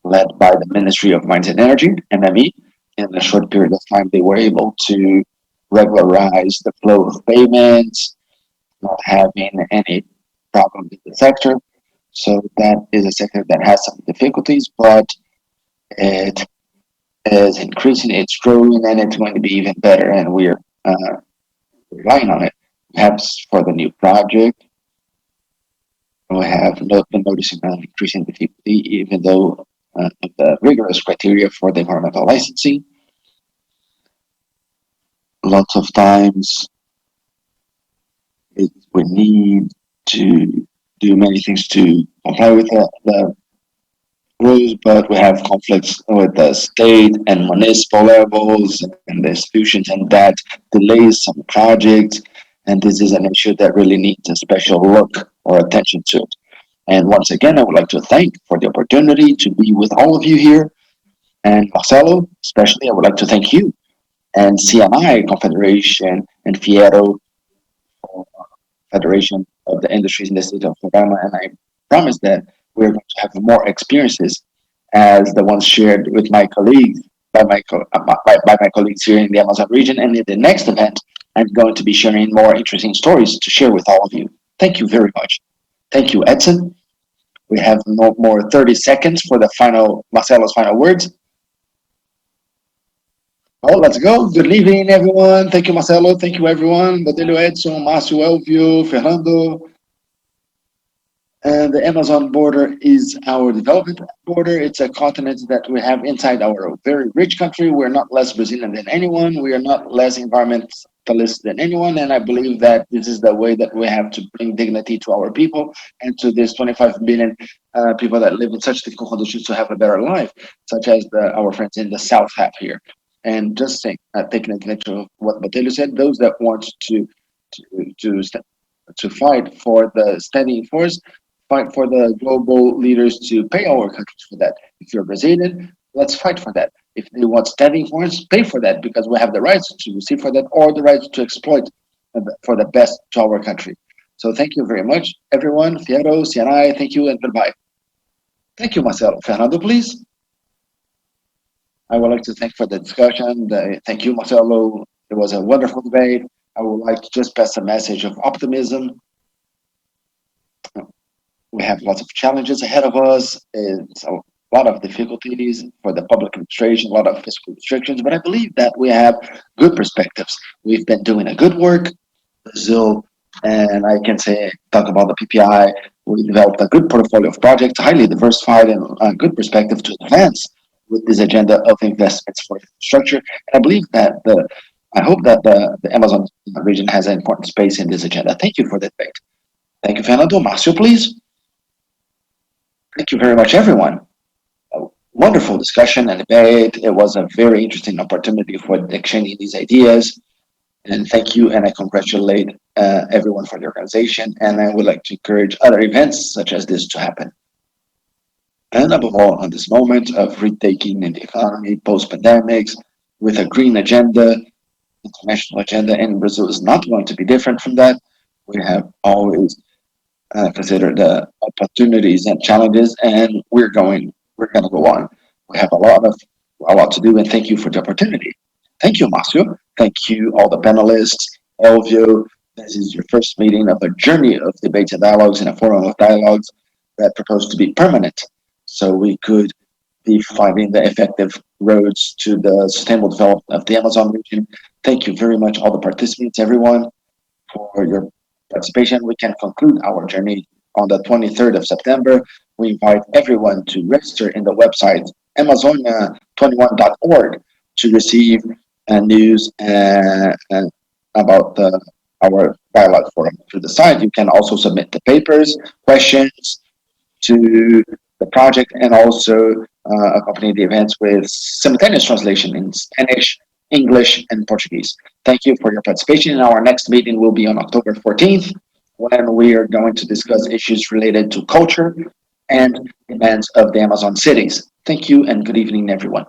led by the Ministry of Mines and Energy, MME. In a short period of time, they were able to regularize the flow of payments, not having any problem with the sector. So that is a sector that has some difficulties, but it is increasing, it's growing, and it's going to be even better. And we're relying on it. Perhaps for the new project, we have been noticing an increasing difficulty, even though the rigorous criteria for the environmental licensing. Lots of times we need to do many things to comply with the rules, but we have conflicts with the state and municipal levels and the institutions, and that delays some projects. And this is an issue that really needs a special look or attention to it. And once again, I would like to thank for the opportunity to be with all of you here. And Marcelo, especially, I would like to thank you and CNI Confederation and Fiero Federation of the Industries in the State of Alabama. And I promise that we're going to have more experiences as the ones shared with my colleagues, by my colleagues here in the Amazon region. And in the next event, I'm going to be sharing more interesting stories to share with all of you. Thank you very much. Thank you, Edson. We have no more 30 seconds for the final, Marcelo's final words. Oh, let's go. Good evening, everyone. Thank you, Marcelo. Thank you, everyone. Botelho Edson, Márcio Elvio, Fernando. And the Amazon border is our development border. It's a continent that we have inside our very rich country. We're not less Brazilian than anyone. We are not less environmentalist than anyone. And I believe that this is the way that we have to bring dignity to our people and to these 25 billion people that live in such difficult conditions to have a better life, such as our friends in the South have here. And just saying, taking advantage of what Botelho said, those that want to, to fight for the standing force, fight for the global leaders to pay our countries for that. If you're Brazilian, let's fight for that. If they want standing for us, pay for that because we have the rights to receive for that or the rights to exploit for the best to our country. So thank you very much, everyone. Fiero, CNI, thank you and goodbye. Thank you, Marcelo. Fernando, please. I would like to thank for the discussion. Thank you, Marcelo. It was a wonderful debate. I would like to just pass a message of optimism. We have lots of challenges ahead of us. It's a lot of difficulties for the public administration, a lot of fiscal restrictions, but I believe that we have good perspectives. We've been doing a good work. Brazil, and I can say, talk about the PPI, we developed a good portfolio of projects, highly diversified and a good perspective to advance with this agenda of investments for infrastructure. And I believe that I hope that the Amazon region has an important space in this agenda. Thank you for the debate. Thank you, Fernando. Marcio, please. Thank you very much, everyone. A wonderful discussion and debate. It was a very interesting opportunity for exchanging these ideas. And thank you, and I congratulate everyone for the organization. And I would like to encourage other events such as this to happen. And above all, on this moment of retaking in the economy, post-pandemics, with a green agenda, international agenda, and Brazil is not going to be different from that. We have always considered the opportunities and challenges, and we're going to go on. We have a lot to do, and thank you for the opportunity. Thank you, Marcio. Thank you, all the panelists, Elvio. This is your first meeting of a journey of debates and dialogues in a forum of dialogues that proposed to be permanent, so we could be finding the effective roads to the sustainable development of the Amazon region. Thank you very much, all the participants, everyone, for your participation. We can conclude our journey on the 23rd of September. We invite everyone to register in the website Amazônia21.org to receive news about our dialogue forum. Through the site, you can also submit the papers, questions to the project, and also accompany the events with simultaneous translation in Spanish, English, and Portuguese. Thank you for your participation. Our next meeting will be on October 14th, when we are going to discuss issues related to culture and demands of the Amazon cities. Thank you and good evening, everyone.